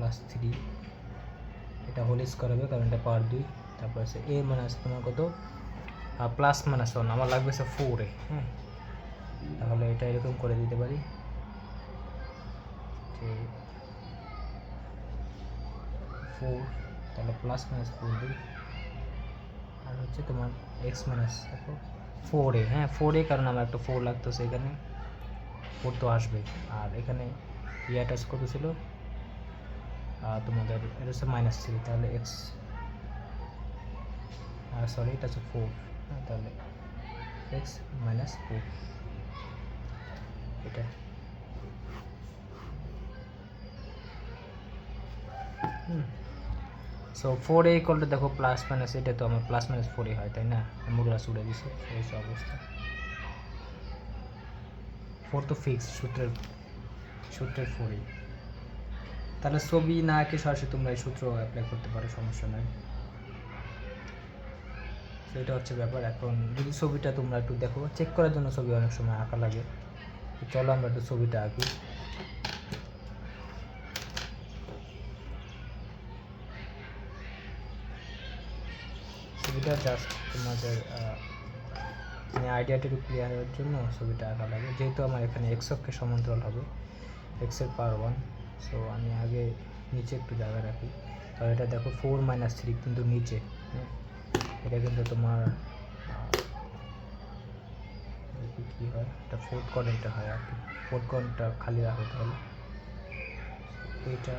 y+3, এটা হোল স্কোয়ার হবে কারণ এটা পাওয়ার 2। তারপর আছে a মাইনাস তোমার কত +-1, আমার লাগবে 4a, হ্যাঁ। তাহলে এটা এরকম করে দিতে পারি যে 4, তাহলে +-4 দিই, আর হচ্ছে তোমার x মাইনাস 4a, হ্যাঁ 4a, কারণ আমার একটা 4 লাগতো সেখানে 4 তো আসবে। আর এখানে ইয়াটা কত ছিল তোমাদের, এটা হচ্ছে -3, তাহলে x সরি এটা হচ্ছে 4, হ্যাঁ, তাহলে x - 4 এটা। সো 4a ইকুয়াল দেখো +-, এটা তো আমার +-4a হয়, তাই না? মডুলাস উড়ে দিছে, এই অবস্থা। 4 তো ফিক্স, সূত্রের 4a। তাহলে ছবি না এঁকে সরাসরি তোমরা এই সূত্র অ্যাপ্লাই করতে পারো, সমস্যা নাই। সেটা হচ্ছে ব্যাপার। এখন যদি ছবিটা তোমরা একটু দেখো, চেক করার জন্য ছবি অনেক সময় আঁকা লাগে। চলো আমরা একটু ছবিটা আঁকি। ছবিটা জাস্ট তোমাদের আইডিয়াটা একটু ক্লিয়ার হওয়ার জন্য ছবিটা আঁকা লাগে। যেহেতু আমার এখানে এক্স অক্ষের সমান্তরাল হবে, এক্সের পাওয়ার 1, সো আমি আগে নিচে একটু জায়গা রাখি। তো এটা দেখো 4-3 কিন্তু নিচে, হ্যাঁ, এটা কিন্তু তোমার কী হয়, এটা 4th কোয়াড্রেন্টে হয় আর কি। 4th কোয়াড্রেন্টটা খালি রাখো তাহলে। এইটা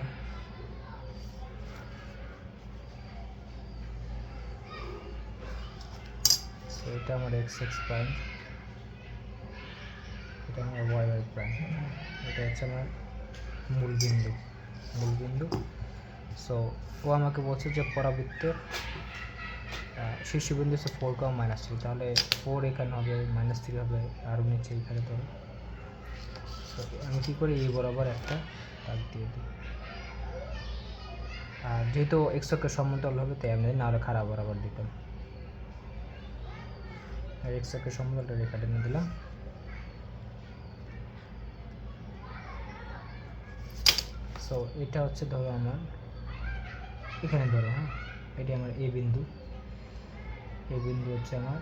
এটা আমার x(প্রাইম), এটা আমার y(প্রাইম), এটা হচ্ছে আমার মূল বিন্দু। সো ও আমাকে বলছে যে পরাবৃত্তের শীর্ষবিন্দু হচ্ছে 4,-3, তাহলে 4 এখানে হবে, -3 হবে আর নিচে এখানে ধরো। তো আমি কী করি, এই বরাবর একটা দাগ দিয়ে দিই। আর যেহেতু এক্স অক্ষের সমান্তরাল হবে তাই আমি নাহলে খারাপ বরাবর দিতাম। আর এক্স অক্ষের সমান্তরালটা রেখা টেনে দিলাম। সো এটা হচ্ছে ধরো আমার এখানে ধরো, হ্যাঁ, এটি আমার এ বিন্দু হচ্ছে আমার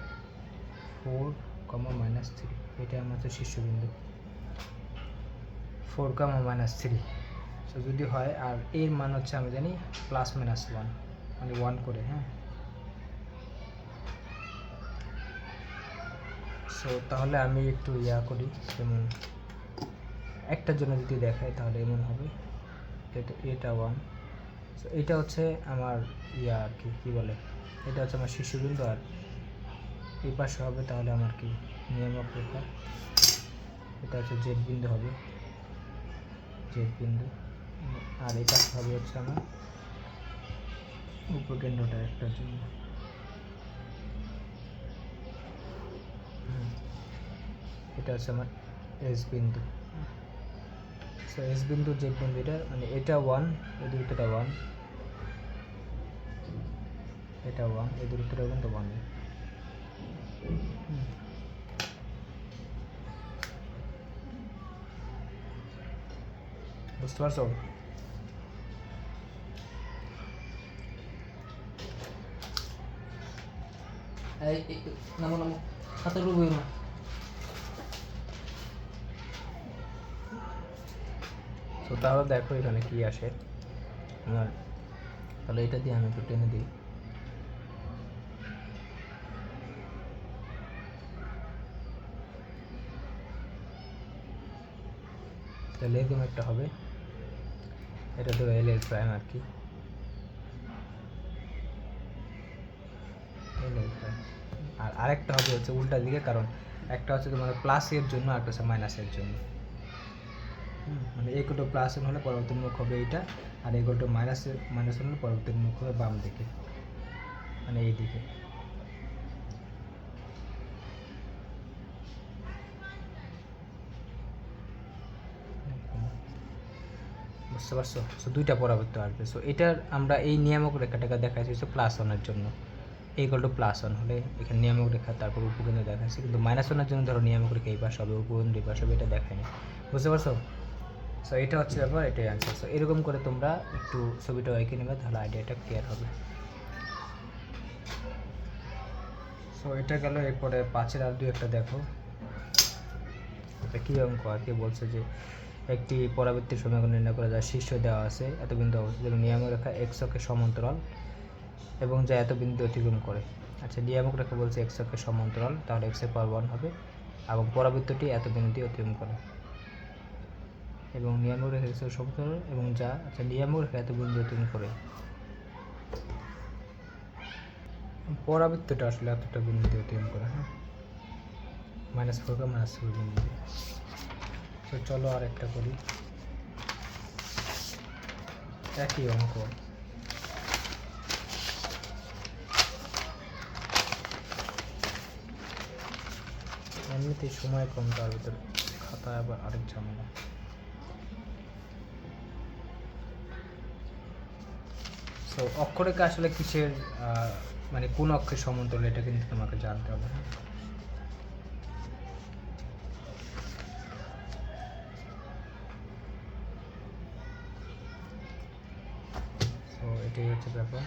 4,-3, এটা আমার হচ্ছে শীর্ষবিন্দু 4,-3। সো যদি হয়, আর এর মান হচ্ছে আমি জানি +-1, মানে 1 করে, হ্যাঁ। সো তাহলে আমি একটু করি, যেমন একটার জন্য যদি দেখাই তাহলে এমন হবে এটা 1। সো এটা হচ্ছে আমার আর কি কী বলে, এটা হচ্ছে আমার শীর্ষবিন্দু, আর এই পাশে হবে তাহলে আমার কি নিয়ামক রেখা, এটা হচ্ছে জেড বিন্দু হবে, জেড বিন্দু, আর এই পাশে হবে হচ্ছে আমার উপকেন্দ্রটা একটার জন্য। এটা হচ্ছে আমার এস বিন্দু। সো এস বিন্দু জেড বিন্দু এটা মানে এটা 1, এই দূরত্বটা 1, এটা 1, এই দূরত্বটা কিন্তু 1। বুঝতে পারছো? নামো নামো, হাতের উপর না। তো তাহলে দেখো এখানে কি আসে আমার, তাহলে এটা দিয়ে আমি একটু টেনে দিই। তাহলে এরকম একটা হবে, এটা ধরো এল এল প্রাইম আর কি, এল এল প্রাইম। আর আরেকটা হবে হচ্ছে উল্টা দিকে, কারণ একটা হচ্ছে তোমার প্লাস এর জন্য, আর একটা হচ্ছে মাইনাসের জন্য। মানে এগুলো প্লাস হলে পরবর্তী মুখ হবে এইটা, আর এগুলো মাইনাস হলে পরবর্তী মুখ হবে বাম দিকে, মানে এই দিকে। বুঝতে পারছো? সো দুইটা পরাবর্তন আসবে। সো এটার আমরা এই নিয়ামক রেখাটাকে দেখাচ্ছি হচ্ছে +1 জন্য, +1 হলে এখানে নিয়ামক রেখা, তারপর উপকেন্দ্র দেখাচ্ছি, কিন্তু -1 জন্য ধরো নিয়ামক রেখা এই পাশে হবে, উপকেন্দ্র এই পাশে হবে, এটা দেখায়নি। বুঝতে পারছো? সো এটা হচ্ছে ব্যাপার, এটাই আনসার। সো এরকম করে তোমরা একটু ছবিটা এঁকে নেবে, তাহলে আইডিয়াটা ক্লিয়ার হবে। সো এটা গেল, এরপরে 5-এর আর 2 একটা দেখো। এটা কী অঙ্ক আর কি বলছে যে একটি পরাবৃত্তির সমীকরণ নির্ণয় করা যায়, শীর্ষ দেওয়া আছে এত বিন্দু অবস্থিত এবং নিয়ামক রেখা এক্স অক্ষের সমান্তরাল এবং যা এত বিন্দু অতিক্রম করে। আচ্ছা, নিয়ামক রেখা বলছে এক্স অক্ষের সমান্তরাল, তাহলে এক্সের পাওয়ার 1 হবে, এবং পরাবৃত্তটি এত বিন্দু দিয়ে অতিক্রম করে, এবং নিয়ামক রেখা এক্সের সমান্তরাল এবং যা, আচ্ছা নিয়ামক রেখা এত বিন্দু অতিক্রম করে, পরাবৃত্তটা আসলে এতটা বিন্দু দিয়ে অতিক্রম করে। হ্যাঁ, -4 বা -4 বিন্দু দিয়ে। তো চলো আর একটা করি, একই অঙ্ক। এমনিতেই সময় কম, তার ভিতরে খাতায় আবার আরেক ঝামেলা। তো অক্ষরেখা আসলে কিসের মানে কোন অক্ষের সমান্তরাল, এটা কিন্তু তোমাকে জানতে হবে। তো এটাই হচ্ছে ব্যাপার।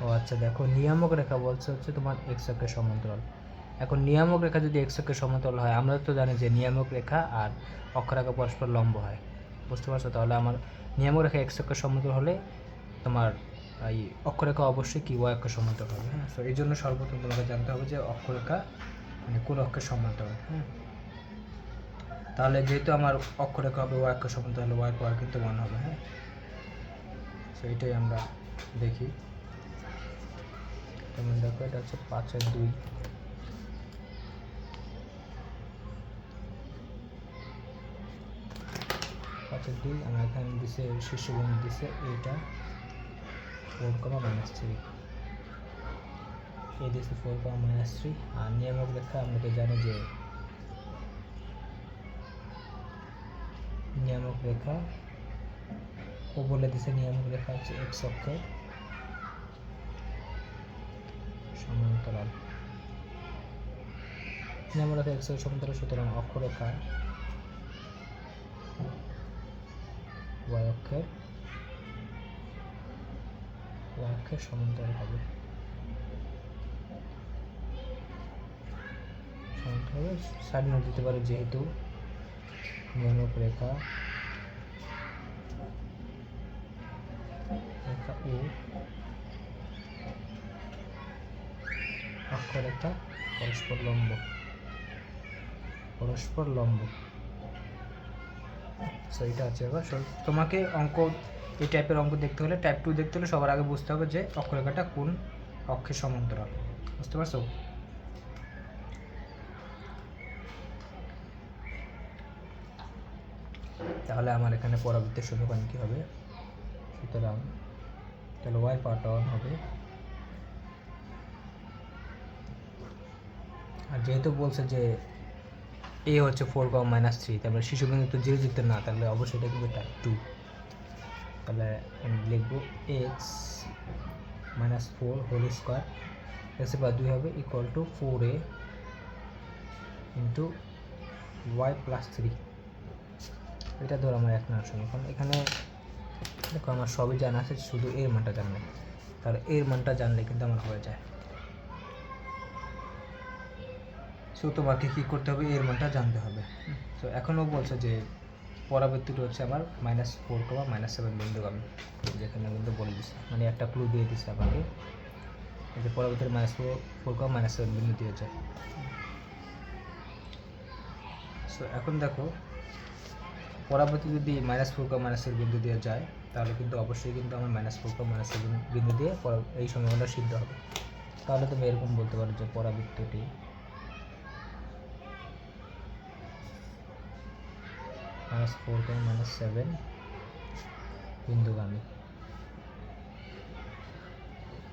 ও আচ্ছা, দেখো নিয়ামক রেখা বলছে হচ্ছে তোমার এক্স অক্ষের সমান্তরাল। এখন নিয়ামক রেখা যদি এক্স অক্ষের সমান্তরাল হয়, আমরা তো জানি যে নিয়ামক রেখা আর অক্ষরেখা পরস্পর লম্ব হয়। বুঝতে পারছো? তাহলে আমার নিয়ামক রেখা এক্স অক্ষের সমান্তরাল হলে তোমার এই অক্ষরেখা অবশ্যই কি ওয়াই অক্ষের সমান্তরাল হবে। হ্যাঁ, তো এই জন্য সর্বপ্রথম তোমাকে জানতে হবে যে অক্ষরেখা মানে কোন অক্ষের সমান্তরাল। হ্যাঁ, তাহলে যেহেতু আমার অক্ষরেখা হবে ওয়াই অক্ষের সমান্তরাল, হলে ওয়াই পাওয়ার কিন্তু 1 হবে। হ্যাঁ, তো এটাই আমরা দেখি। যেমন দেখো, এটা হচ্ছে 5-এর 2। আমার এখানে দিছে শীর্ষবিন্দু দিছে এইটা 4, -3, এই দিছে 4, -3। আর নিয়ামক রেখা আমরা তো জানি যে নিয়ামক রেখা ও বলে দিছে নিয়ামক রেখা হচ্ছে এক্স অক্ষের সমান্তরাল। নিয়ামক রেখা এক্স অক্ষের সমান্তরাল, সুতরাং অক্ষরেখা ওয়াই অক্ষের সমান্তরাল হবে। সাইড নোট দিতে পারে, যেহেতু নিয়ামক রেখা ও অক্ষরেখা পরস্পর লম্ব। সো এটা আছে এবার। সো তোমাকে অঙ্ক, এই টাইপের অঙ্ক দেখতে হলে, টাইপ 2 দেখতে হলে সবার আগে বুঝতে হবে যে অক্ষরেখাটা কোন অক্ষের সমান্তরাল, বুঝতে পারছো? তাহলে আমার এখানে পরবর্তী সমীকরণ কী হবে? সুতরাং তাহলে ওয়াই পাওয়ারটা 1 হবে। আর যেহেতু বলছে যে এ হচ্ছে 4, তারপরে শিশু বিন্দু তো 0 যুক্ত না, তাহলে অবশ্যই এটা কিন্তু টাইপ 2। তাহলে আমি লিখবো এক্স মাইনাস 4 হোল স্কোয়ার, এক্সের পাওয়ার 2 হবে equal to 4a into Y plus 3। এটা ধরো আমার 1 নম্বর সমীকরণ। এখানে দেখো আমার সবই জানা আছে, শুধু এর মানটা জানলে, তাহলে এর মানটা জানলে কিন্তু আমার হয়ে যায়। সো তোমাকে কী করতে হবে? এর মানটা জানতে হবে। তো এখনও বলছে যে পরবর্তীটা হচ্ছে আমার -4, বিন্দুগামী, যেখানে কিন্তু বলে দিচ্ছে, মানে একটা ক্লু দিয়ে দিচ্ছে আমাকে যে পরবর্তীতে -4, বিন্দু দিয়ে যায়। সো এখন দেখো পরবর্তী যদি -4, বিন্দু দিয়ে যায়, তাহলে কিন্তু অবশ্যই কিন্তু আমার -4, বিন্দু দিয়ে এই সমীকরণটা সিদ্ধ হবে। তাহলে তুমি এরকম বলতে পারো যে পরাবৃত্তটি -4,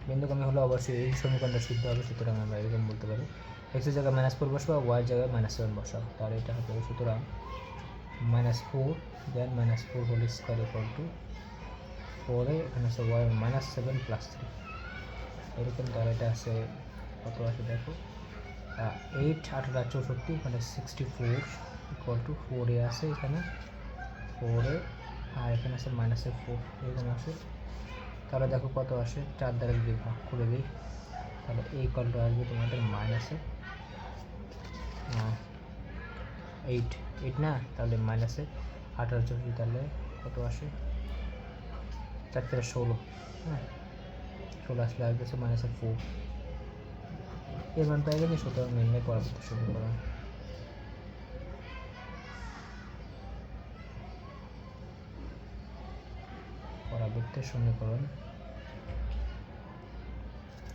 বিন্দুগামী হলে অবশ্যই এই সমীকরণটা সিদ্ধ হবে। সুতরাং আমরা এরকম বলতে পারি এক্সের জায়গায় -4 বসাও, ওয়াই জায়গায় -7 বসাও, তাহলে এটা হবে সুতরাং -4 দেন -4 হোল স্কোয়ার ইকুয়াল টু 4, এখানে আছে ওয়াই -7 প্লাস 3 এরকম। তাহলে এটা আছে কত আছে দেখো, 8 8 64, মানে 64 ইকুয়াল টু 4a আছে এখানে 4a, আর এখানে আছে -4 এখানে আছে। তাহলে দেখো কত আসে, 4 দ্বারা যদি ভাগ করে দিই তাহলে এই ইকুয়ালটা আসবে তোমাদের -8 না, তাহলে -8 64, তাহলে কত আসে 4 × 16, হ্যাঁ 16 আসলে আসবে -4। এর মান পেয়ে গেলে সুতরাং নির্ণয় পরবর্তী সমীকরণ। পরবর্তী সমীকরণ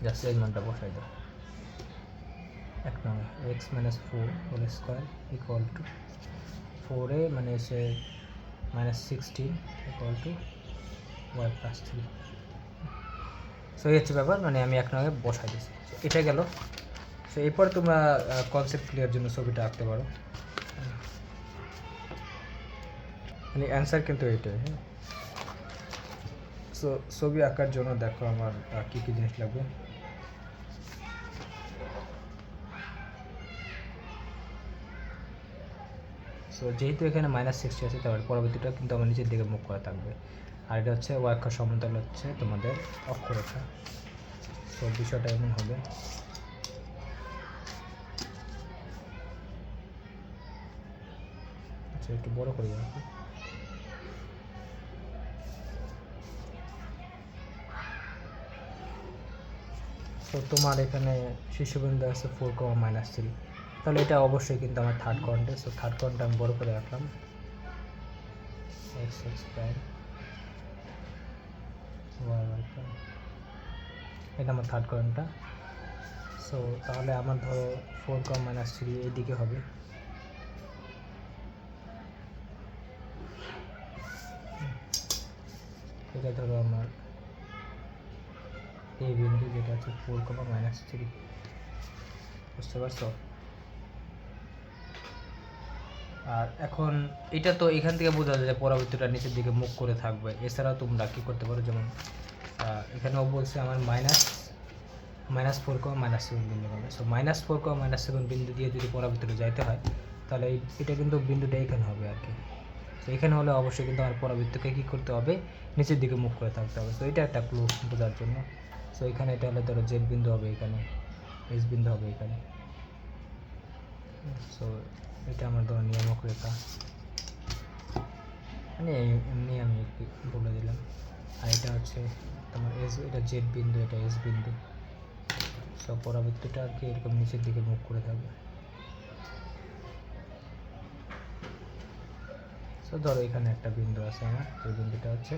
জাস্ট এই মানটা বসাই দাও। 1 number X -4 whole square equal to 4a মানে এসে -16 equal to Y plus 3। So এই হচ্ছে ব্যাপার, মানে আমি 1 নম্বরে বসাই দিয়েছি। এটা গেল। সো এরপর তোমরা কনসেপ্ট ক্লিয়ার জন্য ছবিটা আঁকতে পারো, মানে অ্যান্সার কিন্তু এইটাই। হ্যাঁ, সো ছবি আঁকার জন্য দেখো আমার কী কী জিনিস লাগবে। সো যেহেতু এখানে -60 আছে, তাহলে পরবর্তীটা কিন্তু আমার নিচের দিকে মুখ করা থাকবে। আর এটা হচ্ছে ওয়াই অক্ষ সমান্তরাল হচ্ছে তোমাদের অক্ষরেখা। সো বিষয়টা এমন হবে। আচ্ছা একটু বড় করে রাখো। তো তোমার এখানে শীর্ষবিন্দু আছে 4, -3, তাহলে এটা অবশ্যই কিন্তু আমার থার্ড কোয়ান্টে। সো থার্ড কোয়ান্টে আমি বড় করে রাখলাম, x প্রাইম y প্রাইম, এটা আমার থার্ড কোয়ান্টটা। সো তাহলে আমার ধরো 4, -3 এইদিকে হবে। এটা ধরো আমার এই বিন্দু, যেটা আছে 4, বুঝতে পারছো? আর এখন এটা তো এখান থেকে বোঝা যায় যে পরবর্তীটা নিচের দিকে মুখ করে থাকবে। এছাড়াও তোমরা কী করতে পারো, যেমন এখানেও বলছে আমার -4, বিন্দু হবে। সো -4, বিন্দু দিয়ে যদি পরবর্তীটা যাইতে হয়, তাহলে এটা কিন্তু বিন্দুটা এখানে হবে আর কি। তো এখানে হলে অবশ্যই কিন্তু আমার পরবর্তীকে কী করতে হবে, নিচের দিকে মুখ করে থাকতে হবে। তো এটা একটা ক্লু বোঝার জন্য। সো এখানে এটা হলে ধরো জেড বিন্দু হবে এখানে, এস বিন্দু হবে এখানে। সো এটা আমার ধরো নিয়ামক রেখা, মানে এমনি আমি একটু বলে দিলাম। আর এটা হচ্ছে তোমার এস, এটা জেড বিন্দু, এটা এস বিন্দু। সব পরবর্তীটা আর কি এরকম নিচের দিকে মুখ করে থাকবে। সো সো ধরো এখানে একটা বিন্দু আছে আমার, এই বিন্দুটা হচ্ছে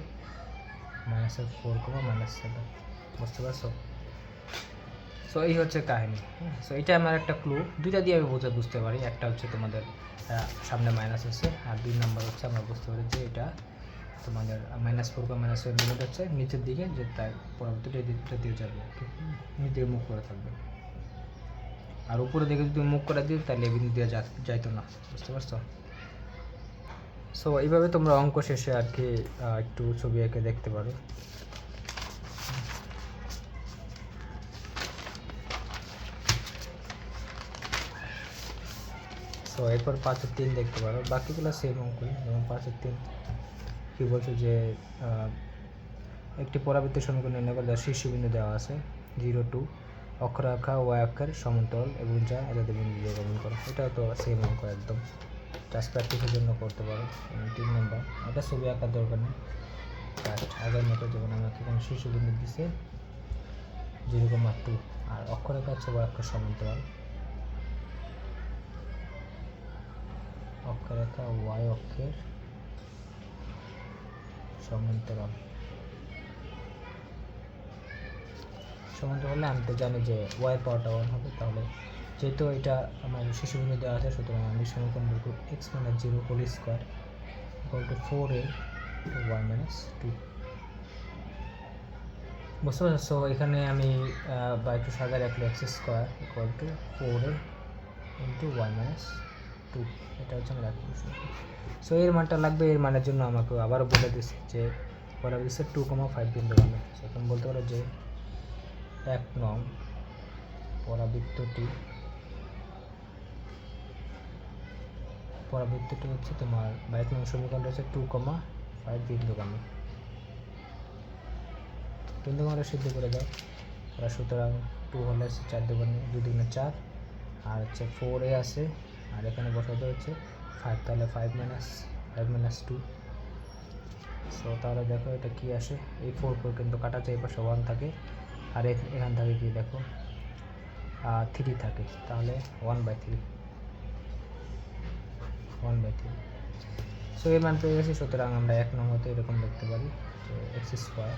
-4,-7, বুঝতে পারছো? সো এই হচ্ছে কাহিনী। সো এটা আমার একটা ক্লু, দুইটা দিয়ে আমি বুঝতে পারি। একটা হচ্ছে তোমাদের সামনে মাইনাস আছে, আর 2 নম্বর হচ্ছে আমরা বুঝতে পারি যে এটা তোমাদের -4,-7 লিমিট হচ্ছে নিচের দিকে, যে তার পরবর্তীটা দিকটা দিয়ে যাবে আর কি, নিচে মুখ করে থাকবে। আর উপরে দিকে যদি মুখ করে দিই তাহলে বিন্দু দিয়ে যাইতো না, বুঝতে পারছো? সো এইভাবে তোমরা অঙ্ক শেষে আর কি একটু ছবি এঁকে দেখতে পারো। সো এরপর 5-3 দেখতে পারো, বাকিগুলো সেম অঙ্কই। যেমন 5-3 কী বলছে যে একটি পরাবৃত্ত সমীকরণ নির্ণয় করে, যার শীর্ষবিন্দু দেওয়া আছে 0-2, অক্ষরেখা ওয়াই অক্ষের সমান্তরাল এবং যা এদের বিন্দু দিয়ে গমন করে। এটাও তো সেম অঙ্ক একদম, জাস্ট প্র্যাকটিসের জন্য করতে পারো। 3 নম্বর, এটা ছবি আঁকার দরকার নেই, জাস্ট আগের মতো যেমন আমাকে এখানে শীর্ষবিন্দু দিচ্ছে 0,2, আর অক্ষরেখা হচ্ছে ওয়াই অক্ষের সমান্তরাল, অক্ষরেখা ওয়াই অক্ষের সমান্তরাল হলে আমি তো জানি যে ওয়াই পাওয়ারটা 1 হবে। তাহলে যেহেতু এটা আমার শীর্ষবিন্দু দেওয়া আছে, সুতরাং আমি সমীকরণ লিখব x-0 whole square equal to 4a to y minus 2, বুঝতে পারছো? সো এখানে আমি বা একটু সাদা রাখলে x square equal to 4a into y minus 2, এটা হচ্ছে আমার রাখবো। সো এর মানটা লাগবে, এর মানের জন্য আমাকে আবারও বলে দিচ্ছে যে বলা দিচ্ছে 2,5 বিন্দু মানে। সো তুমি বলতে পারো যে 1 নং পরাবৃত্তটি হচ্ছে তোমার 22 নং সমীকরণটা হচ্ছে 2,5 বিন্দুগামী। বিন্দুগামীটা সিদ্ধ করে দাও ওরা, সুতরাং 2 হলে 4 দুগুণে 2 দুগুণে 4, আর হচ্ছে 4a আছে, আর এখানে বসাতে হচ্ছে 5, তাহলে 5 মাইনাস 2। সো তাহলে দেখো এটা কি আসে, এই 4 কিন্তু কাটা যায়, এই পাশে 1 থাকে, আর এখান থেকে কি দেখো 3 থাকে, তাহলে 1/3। সো এর মান পেয়ে গেছি, সুতরাং আমরা 1 নং হতে এরকম লিখতে পারি যে x square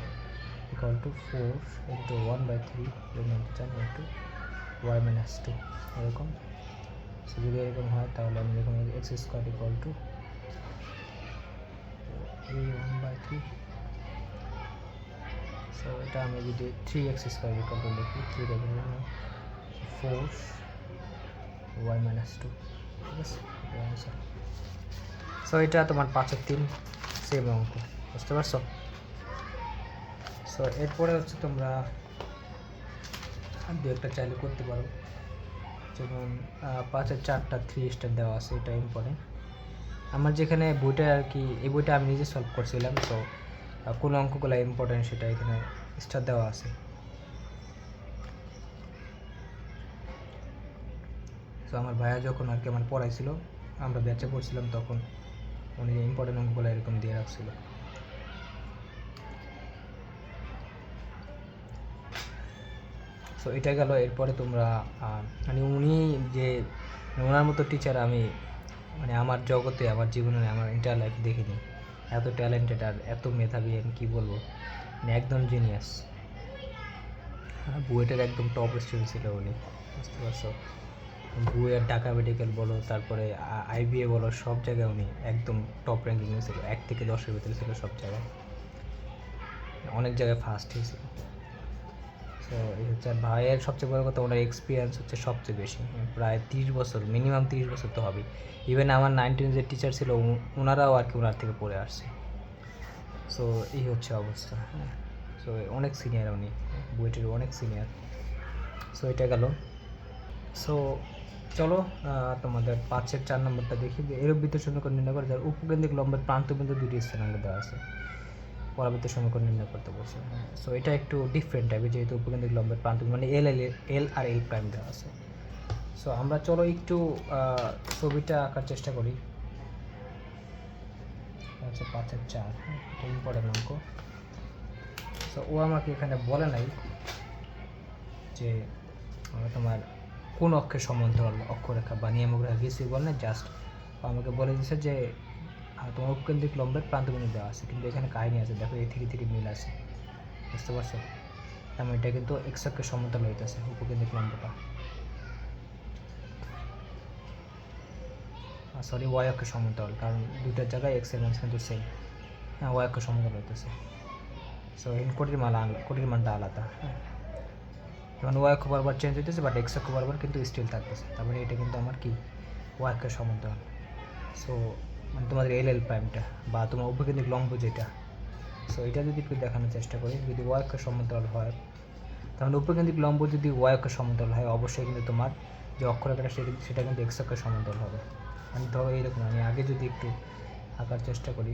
equal to 4 into 1/3 into y minus 2, এরকম। সো যদি এরকম হয় তাহলে আমি লিখব x square equal two 1/3। So এটা আমি যদি 3x স্কোয়ার ইকুয়াল টু লিখি 3 4 y মাইনাস 2, ঠিক আছে, এটা অ্যান্সার। সো এটা তোমার 5-3 সেম অঙ্ক, বুঝতে পারছো? সো এরপরে হচ্ছে তোমরা দু একটা চাইলে করতে পারো, যেমন 5-4টা 3 স্টার দেওয়া আছে, এটা ইম্পর্টেন্ট। আমার যেখানে বইটা আর কি, এই বইটা আমি নিজে সলভ করছিলাম, তো কোন অঙ্কগুলো ইম্পর্টেন্ট সেটা এখানে স্টার দেওয়া আছে। তো আমার ভাইয়া যখন আর কি আমার পড়াইছিল, আমরা ব্যাচে পড়ছিলাম, তখন উনি ইম্পর্টেন্ট অঙ্কগুলো এরকম দিয়ে রাখছিল। সো এটা গেল। এরপরে তোমরা মানে উনি যে ওনার মতো টিচার আমি মানে আমার জগতে, আমার জীবনে, আমার ইন্টার লাইফ দেখিনি। এত ট্যালেন্টেড আর এত মেধাবী, আমি কী বলবো, মানে একদম জিনিয়াস। বুয়েটের একদম টপ স্টুডেন্ট ছিল উনি, বুঝতে পারছো? বুয়েট, ঢাকা মেডিকেল বলো, তারপরে IBA বলো, সব জায়গায় উনি একদম টপ র্যাঙ্কিংয়ে ছিল, 1 থেকে 10-এর ভিতরে ছিল সব জায়গায়, অনেক জায়গায় ফার্স্ট হয়েছিল। তো এই হচ্ছে ভাইয়ের সবচেয়ে বড় কথা, ওনার এক্সপিরিয়েন্স হচ্ছে সবচেয়ে বেশি, প্রায় 30 বছর, মিনিমাম 30 বছর তো হবেই। ইভেন আমার 9-10 যে টিচার ছিল ওনারাও আর কি ওনার থেকে পড়ে আসছে। সো এই হচ্ছে অবস্থা, হ্যাঁ। সো অনেক সিনিয়র উনি, বুয়েটের অনেক সিনিয়র। সো এটা গেল। সো চলো তোমাদের 5-4 নম্বরটা দেখি। এরূপ বৃত্ত সমীকরণ নির্ণয় করে, যার উপকেন্দ্রিক লম্বের প্রান্তবিন্দু 2টি স্থানাঙ্ক দেওয়া আছে, পরাবৃত্ত সমীকরণ নির্ণয় করতে বলছে। সো এটা একটু ডিফারেন্ট টাইপের, যেহেতু উপকেন্দ্রিক লম্বের প্রান্তবিন্দু মানে এল আর এল প্রাইম দেওয়া আছে। সো আমরা চলো একটু ছবিটা আঁকার চেষ্টা করি। আচ্ছা 5-4, হ্যাঁ, এটা ইম্পর্টেন্ট অঙ্ক। সো ও আমাকে এখানে বলে নাই যে তোমার কোন অক্ষের সমান্তরাল অক্ষরেখা বা নিয়মরেখা কিছুই বলে না, জাস্ট আমাকে বলে দিচ্ছে যে আর তোমার উপকেন্দ্রিক লম্বের প্রান্তবিন্দু দেওয়া আছে, কিন্তু এখানে কাহিনী আছে, দেখো এই থ্রি মিল আছে, বুঝতে পারছো? তেমন এটা কিন্তু এক্স অক্ষের সমতল হইতেছে উপকেন্দ্রিক লম্বটা, সরি ওয়াই অক্ষের সমতল, কারণ দুইটার জায়গায় এক্স এর মান কিন্তু সেম। হ্যাঁ, ওয়াই অক্ষের সমতল হইতেছে। সো এখানে কোটির মানটা আলাদা। হ্যাঁ, যেমন ওয়াই অক্ষ বরাবর চেঞ্জ হইতেছে, বাট এক্স অক্ষ বরাবর কিন্তু স্টিল থাকতেছে, তারপরে এটা কিন্তু আমার কি ওয়াই অক্ষের সমতল। সো মানে তোমাদের এল প্রাইমটা বা তোমার উপকেন্দ্রিক লম্ব যেটা, সো এটা যদি একটু দেখানোর চেষ্টা করি, যদি ওয়াই অক্ষের সমতল হয়, তাহলে উপকেন্দ্রিক লম্ব যদি ওয়াই অক্ষের সমতল হয়, অবশ্যই কিন্তু তোমার যে অক্ষরেখাটা সেটা কিন্তু এক্স অক্ষের সমতল হবে। মানে ধরো এইরকম, আমি আগে যদি একটু আঁকার চেষ্টা করি,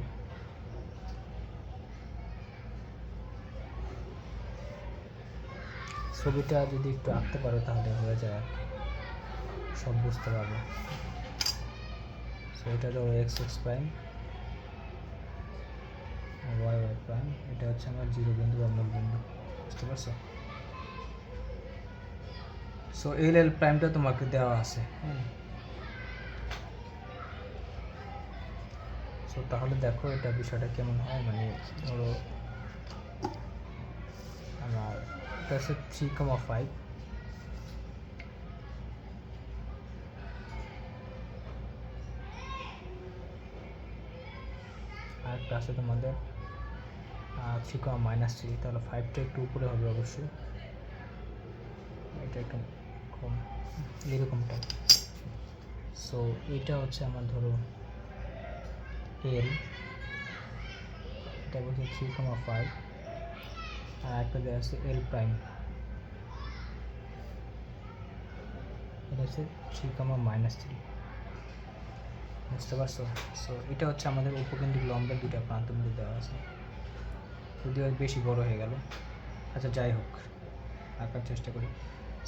ছবিটা যদি একটু আঁকতে পারো তাহলে হয়ে যায় আর কি, সব বুঝতে পারবে। সো এটা ধরো এক্স প্রাইম, ওয়াই প্রাইম, এটা হচ্ছে আমার জিরো বিন্দু বা মূল বিন্দু, বুঝতে পারছো? সো এল প্রাইমটা তোমাকে দেওয়া আছে। হ্যাঁ, সো তাহলে দেখো এটা বিষয়টা কেমন হয়, মানে ধরো আমার এটা হচ্ছে 3,5, আর একটা আছে তোমাদের 3,-3, তাহলে 5টা একটু উপরে হবে অবশ্যই, এটা একটু কম, এরকমটা। সো এটা হচ্ছে আমার ধরো এল, এটা বলছে 3,5, আর একটা দেওয়া আছে এল প্রাইম, এটা হচ্ছে 3,-3, বুঝতে পারছো? সো এটা হচ্ছে আমাদের উপকেন্দ্রিক লম্বের দুইটা প্রান্তবিন্দু দেওয়া আছে, যদিও বেশি বড় হয়ে গেল। আচ্ছা যাই হোক, আঁকার চেষ্টা করি।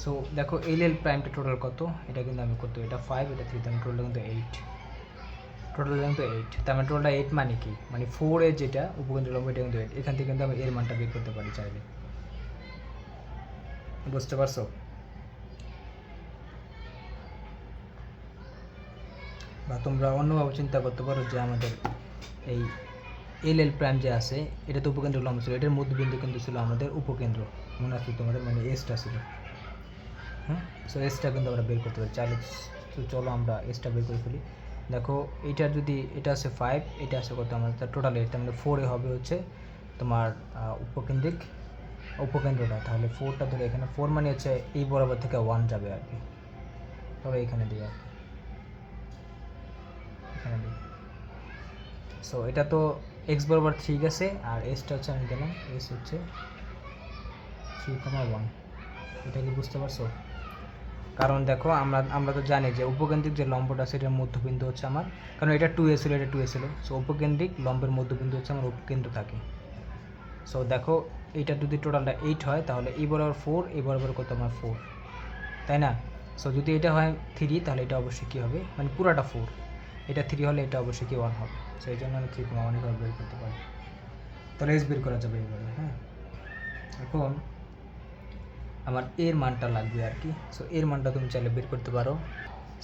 সো দেখো এল প্রাইমটা টোটাল কত, এটা কিন্তু আমি কত, এটা 5, এটা 3, তার টোটাল কিন্তু 8, টোটাল কিন্তু 8, তার মানে টোটালটা 8 মানে কি, মানে 4 এর যেটা উপকেন্দ্রিক লম্ব এটা কিন্তু 8, এখান থেকে কিন্তু আমি এর মানটা বের করতে পারি চাইলে, বুঝতে পারছো? বা তোমরা অন্যভাবে চিন্তা করতে পারো যে আমাদের এই এল প্রাইম যে আছে, এটা তো উপকেন্দ্র লম্ব ছিল, এটার মধ্যবিন্দু কিন্তু ছিল আমাদের উপকেন্দ্র, মনে আছে তোমাদের, মানে এসটা ছিল। হ্যাঁ, সো এসটা কিন্তু আমরা বের করতে পারি চাইলে। তো চলো আমরা এসটা বের করে ফেলি। দেখো এইটার যদি এটা আছে 5, এটা আছে কত আমাদের টোটাল 8, তার মানে 4 হবে হচ্ছে তোমার উপকেন্দ্রটা, তাহলে 4টা ধরে এখানে 4 মানে হচ্ছে এই বরাবর থেকে 1 যাবে আর কি, তবে এখানে দিই আর কি, এখানে দিই। সো এটা তো এক্স বরাবর 3 গেছে, আর এসটা হচ্ছে আমি দিলাম, এস হচ্ছে 3,1, এটা কি বুঝতে পারছো? কারণ দেখো আমরা তো জানি যে উপকেন্দ্রিক যে লম্বটা সেটার মধ্যবিন্দু হচ্ছে আমার, কারণ এটা 2a ছিল, এটা 2a ছিল, সো উপকেন্দ্রিক লম্বের মধ্যবিন্দু হচ্ছে আমার উপকেন্দ্র থাকে। সো দেখো এইটা যদি টোটালটা 8 হয়, তাহলে এই বরাবর 4, এই বরাবর কত আমার 4, তাই না? সো যদি এটা হয় 3, তাহলে এটা অবশ্যই কী হবে, মানে পুরাটা 4, এটা 3 হলে এটা অবশ্যই কি 1 হবে। সো এই জন্য আমি 3,1 এভাবে বের করতে পারি, তাহলে এস বের করা যাবে এইভাবে। হ্যাঁ, এখন আমার এর মানটা লাগবে আর কি, সো এর মানটা তুমি চাইলে বের করতে পারো।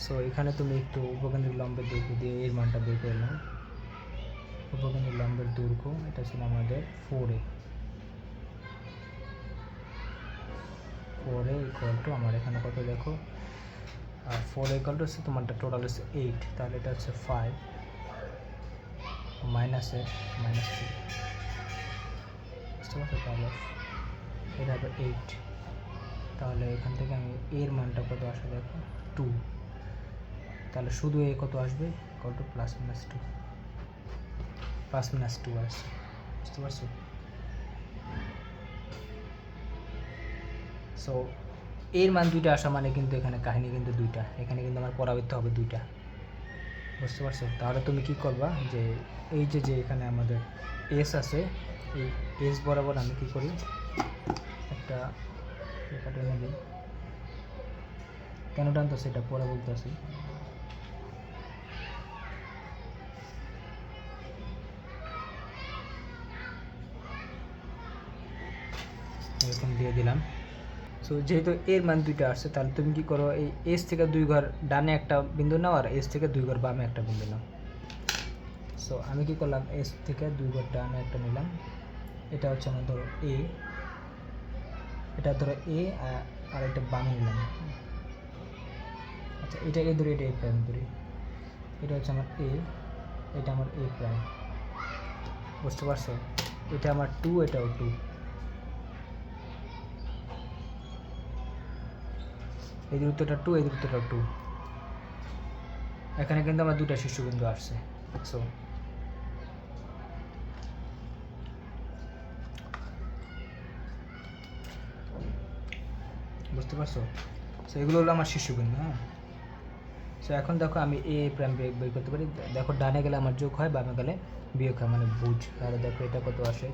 সো এখানে তুমি একটু উপকেন্দ্রিক লম্বের দৈর্ঘ্য দিয়ে এর মানটা বের করে নাও। উপকেন্দ্রিক লম্বের দৈর্ঘ্য এটা ছিল আমাদের 4a, ইকুয়াল টু আমার এখানে কত দেখো, আর 4a ইকুয়াল টু হচ্ছে তোমারটা টোটাল হচ্ছে 8, তাহলে এটা হচ্ছে 5 মাইনাসের -3, বুঝতে পারছো? তাহলে এটা হবে 8, তাহলে এখান থেকে আমি এর মানটা কত আসে দেখো 2, তাহলে শুধু এ কত আসবে, ইকুয়াল টু +-2, +-2 আসছে, বুঝতে পারছো? সো এর মান দুইটা আসা মানে কিন্তু এখানে কাহিনী কিন্তু দুইটা, এখানে কিন্তু আমার পরাবৃত্ত হবে দুইটা, বুঝতে পারছো? তাহলে তুমি কি করবা, যে এই যে এখানে আমাদের এস আছে, এই এস বরাবর আমি কি করি, একটা রেখা টেনে দিই, কেন টানতো সেটা পরে বলতেছি। এরকম দিয়ে দিলাম। সো যেহেতু এর মান দুইটা আসছে, তাহলে তুমি কি করো, এই এস থেকে 2 ঘর ডানে একটা বিন্দু নাও, আর এস থেকে 2 ঘর বামে একটা বিন্দু নাও। সো সো আমি কি করলাম, এস থেকে 2 ঘর ডানে একটা নিলাম, এটা হচ্ছে আমার ধরো এ, এটা ধরো এ, আর এটা বামে নিলাম। আচ্ছা এটা এ ধরি, এটা এ প্রাইম ধরি, এটা হচ্ছে আমার এ, এটা আমার এ প্রাইম, বুঝতে পারছো? এটা আমার 2, এটাও 2, এই দূরত্বটা 2, এই দূরত্বটা 2। এখানে কিন্তু আমার দুটা শীর্ষবিন্দু আসছে। সো বুঝতে পারছো? সো এগুলো হলো আমার শীর্ষবিন্দু। হ্যাঁ, সো এখন দেখো আমি এ প্রাইম বের করতে পারি। দেখো ডানে গেলে আমার যোগ হয়, বামে গেলে বিয়োগ হয়, মানে বুঝ। তাহলে দেখো এটা কত আসে,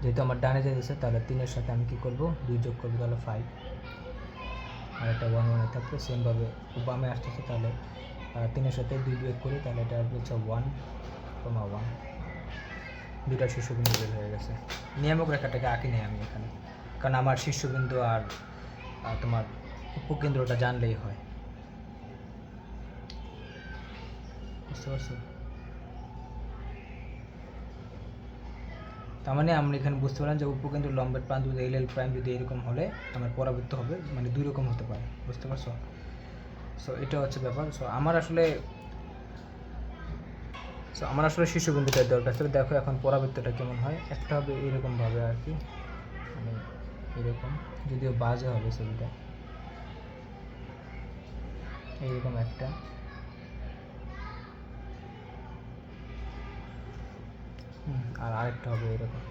যেহেতু আমার ডানে যেতেছে তাহলে 3-এর সাথে আমি কী করবো, 2 যোগ করবো, তাহলে 5, আর এটা 1 1 থাকবে। সেমভাবে বামে আসতেছে, তাহলে 3-এর সাথে 2 বিয়োগ করি, তাহলে এটা হচ্ছে 1,1। দুটা শীর্ষবিন্দু বের হয়ে গেছে। নিয়ামক রেখাটাকে আঁকি নেই আমি এখানে, কারণ আমার শীর্ষবিন্দু আর তোমার উপকেন্দ্রটা জানলেই হয়, বুঝতে পারছো? তার মানে আমরা এখানে বুঝতে পারলাম যে উপকেন্দ্র লম্বের প্রান্ত যদি এল প্রাইম যদি এরকম হলে আমার পরাবৃত্ত হবে, মানে 2 রকম হতে পারে, বুঝতে পারছো? সো এটা হচ্ছে ব্যাপার। সো আমার আসলে শীর্ষবিন্দুটার দরকার ছিল। দেখো এখন পরাবৃত্তটা কেমন হয়, একটা হবে এরকমভাবে আর কি, মানে এরকম, যদিও বাজে হবে ছবিটা, এইরকম একটা, আর আরেকটা হবে এরকম।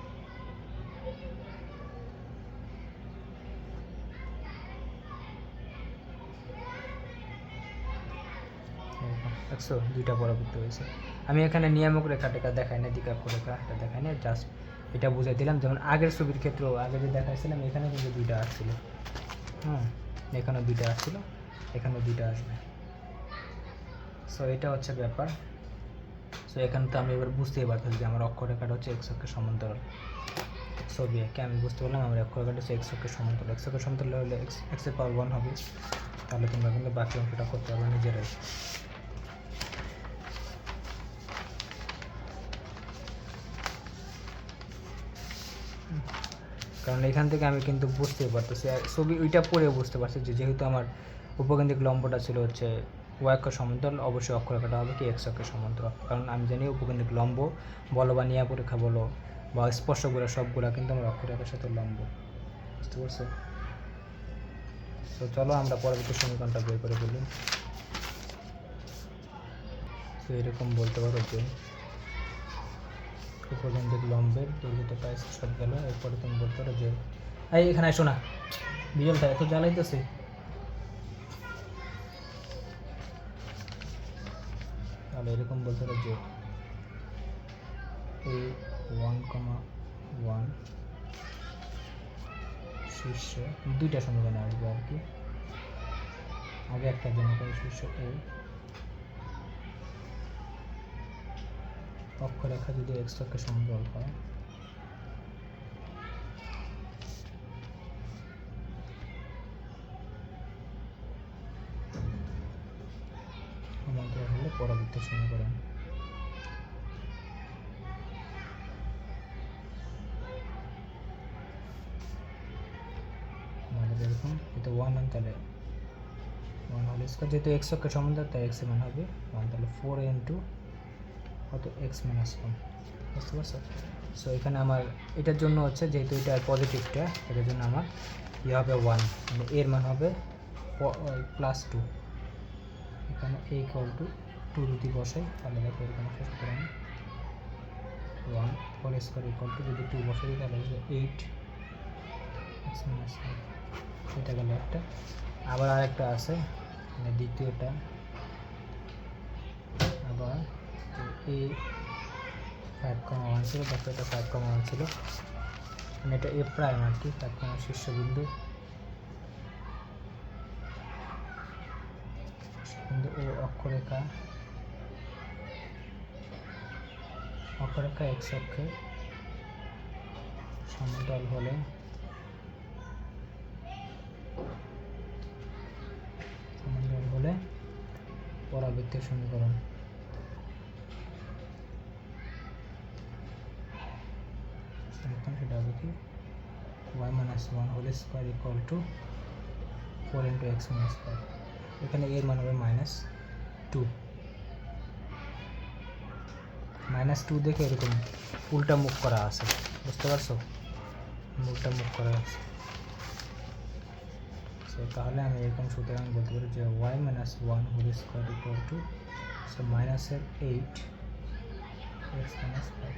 দেখছো, দুইটা পরাবৃত্ত হয়েছে। আমি এখানে নিয়ামক রেখাটা দেখাই না, দ্বিকাক্ষ রেখাটা দেখাই না, জাস্ট এটা বুঝাই দিলাম। যেমন আগের ছবির ক্ষেত্রেও আগে যে দেখাইছিলাম, এখানে কিন্তু দুইটা আসছিল, এখানেও দুইটা আসছিল, এখানেও দুইটা আসবে। সো এটা হচ্ছে ব্যাপার। সো এখানে তো আমি এবার বুঝতেই পারতেছি যে আমার অক্ষরেখাটা হচ্ছে এক্স অক্ষের সমান্তরাল। ছবি এঁকে আমি বুঝতে পারলাম আমার অক্ষরেখাটা হচ্ছে এক্স অক্ষের সমান্তরাল। এক্স অক্ষের সমান্তরাল হলে এক্সের পাওয়ার 1 হবে, তাহলে তোমরা কিন্তু বাকি অঙ্কটা করতে পারবে নিজেরাই। কারণ এখান থেকে আমি কিন্তু বুঝতেই পারতেছি, ছবি ওইটা পড়েও বুঝতে পারছি যে যেহেতু আমার উপকেন্দ্রিক লম্বটা ছিল হচ্ছে ওয়াই অক্ষের সমান্তরাল, অবশ্যই অক্ষরেখাটা হবে কি এক্স অক্ষের সমান্তরাল। কারণ আমি জানি উপকেন্দ্রিক লম্ব বলো বা নিয়া পরীক্ষা বলো বা স্পর্শগুলো সবগুলো কিন্তু আমার অক্ষরেখার সাথে লম্ব, বুঝতে পারছো? তো চলো আমরা পরবর্তী সমীকরণটা বের করে ফেলি। তো এরকম বলতে পারো যে উপকেন্দ্রিক লম্বের দৈর্ঘ্য পাই সব গেল, এরপরে তুমি বলতে পারো যে এখানে আসো না, বিজলটা এত জ্বালাইতেছে। তাহলে এরকম বলতে পারো যে এই 1,1 শীর্ষে দুইটা সমীকরণ আসবে আর কি। আগে একটা জন্য করে শীর্ষ এ, অক্ষরেখা যদি এক্স অক্ষের সমান্তরাল হয়, সমান্তরাল হলে পরাবৃত্ত সমীকরণ। আমাদের এরকম এটা 1 তাহলে 1 হল স্কোয়ার, যেহেতু এক্স অক্ষের সমান্তরাল তাই এক্স এর মান হবে 1, তাহলে 4 ইন্টু কত এক্স মাইনাস 1, বুঝতে পারছো? সো এখানে আমার এটার জন্য হচ্ছে যেহেতু এটা পজিটিভটা, এটার জন্য আমার ইয়ে হবে 1, মানে এর মান হবে +2। এখানে a ইকুয়াল টু 2 যদি বসাই তাহলে দেখো এরকম আসে, সুতরাং 1 হোল স্কোয়ার ইকুয়াল টু যদি 2 বসাই তাহলে হচ্ছে 8 এক্স মাইনাস 1, এটা গেল একটা। আবার আরেকটা আছে, মানে দ্বিতীয়টা আবার a 5,1 ছিল, দেখো এটা 5,1 ছিল, মানে এটা এ প্রাইম আর কি, 5, শীর্ষবিন্দু কিন্তু ও অক্ষরেখা এক্স অক্ষে সমান্তরাল হলে পরাবৃত্তের সমীকরণ। কি y minus one whole square equal to 4 into X minus 5। এখানে এর মান হবে -2। -2 দেখে এরকম উল্টা মুখ করা আছে, বুঝতে পারছো? উল্টা মুখ করা আছে। সো তাহলে আমি এরকম সুতরাং বলতে পারি যে y minus one whole square equal to -8 X minus 5।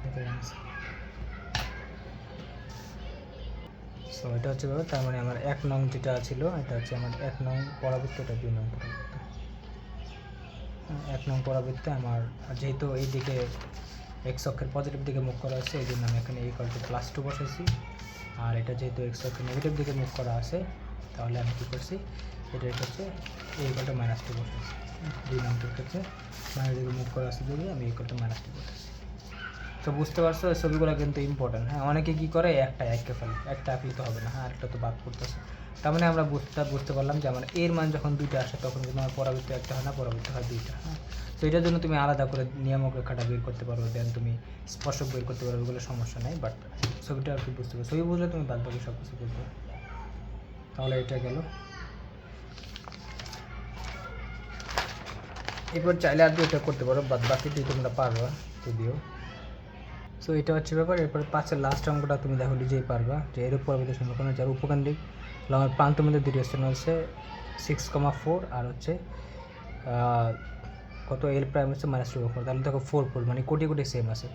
এটাই আনসার। সো এটা হচ্ছে ব্যাপার। তার মানে আমার 1 নং যেটা ছিল এটা হচ্ছে আমার 1 নং পরাবৃত্ত, এটা 2 নং পরাবৃত্ত। 1 নং পরাবৃত্তে আমার যেহেতু এই দিকে এক্স অক্ষের পজিটিভ দিকে মুখ করা আছে, এই জন্য আমি এখানে ইকুয়াল টু +2 বসাইছি। আর এটা যেহেতু এক্স অক্ষের নেগেটিভ দিকে মুখ করা আছে, তাহলে আমি কী করছি, এটা হচ্ছে এই ইকুয়াল টু -2 বসাইছি। 2 নম্বরের ক্ষেত্রে মাইনাস দিকে মুখ করা আছে যদি আমি ইকুয়াল টু -2 বসাইছি। তো বুঝতে পারছো, এই ছবিগুলো কিন্তু ইম্পর্টেন্ট। হ্যাঁ, অনেকে কী করে একটা এঁকে ফেলে, একটা আঁকলে তো হবে না, হ্যাঁ আরেকটা তো বাদ করতেছে। তার মানে আমরা বুঝতে পারলাম যে আমার এর মান যখন 2টা আসে তখন কিন্তু আমার পরাবৃত্ত একটা হয় না, পরাবৃত্ত হয় 2টা। হ্যাঁ, তো এটার জন্য তুমি আলাদা করে নিয়ামক রেখাটা বের করতে পারো, দেন তুমি স্পর্শক বের করতে পারো, ওগুলো সমস্যা নেই। বাট ছবিটা আর কি বুঝতে পারো, ছবি বুঝলে তুমি বাদ বাকি সব কিছু করবে। তাহলে এটা গেল। এরপর চাইলে আর এটা করতে পারো, বাদ বাকিটি তোমরা পারবা যদিও। সো এটা হচ্ছে ব্যাপার। এরপরে 5-এর লাস্ট অঙ্কটা তুমি দেখো নিজেই পারবা যে এর পরবর্তী সমীকরণে যার উপকেন্দ্রিক লম্বের প্রান্তের মধ্যে দুটি স্থান হচ্ছে 6,4 আর হচ্ছে কত এল প্রাইম হচ্ছে -2/4। তাহলে দেখো 4 মানে কোটি কোটি সেম আছে।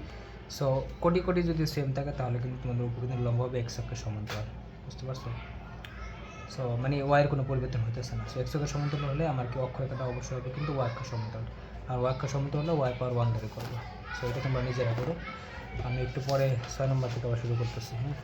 সো কোটি কোটি যদি সেম থাকে তাহলে কিন্তু তোমাদের উপকেন্দ্রিক লম্ব হবে এক্স অক্ষের সমান্তরাল, বুঝতে পারছো? সো মানে ওয়াইয়ের কোনো পরিবর্তন হতেছে না। সো এক্স অক্ষের সমান্তরাল হলে আমার কি অক্ষরেখাটা অবশ্যই হবে কিন্তু ওয়াই অক্ষের সমান্তরাল, আর ওয়াই অক্ষের সমান্তরাল হলে ওয়াই পাওয়ার 1 ধরে করবো। সো এটা তোমরা নিজেরা করো। আমি একটু পরে 6 নম্বর থেকে আবার শুরু করতেছি। হ্যাঁ।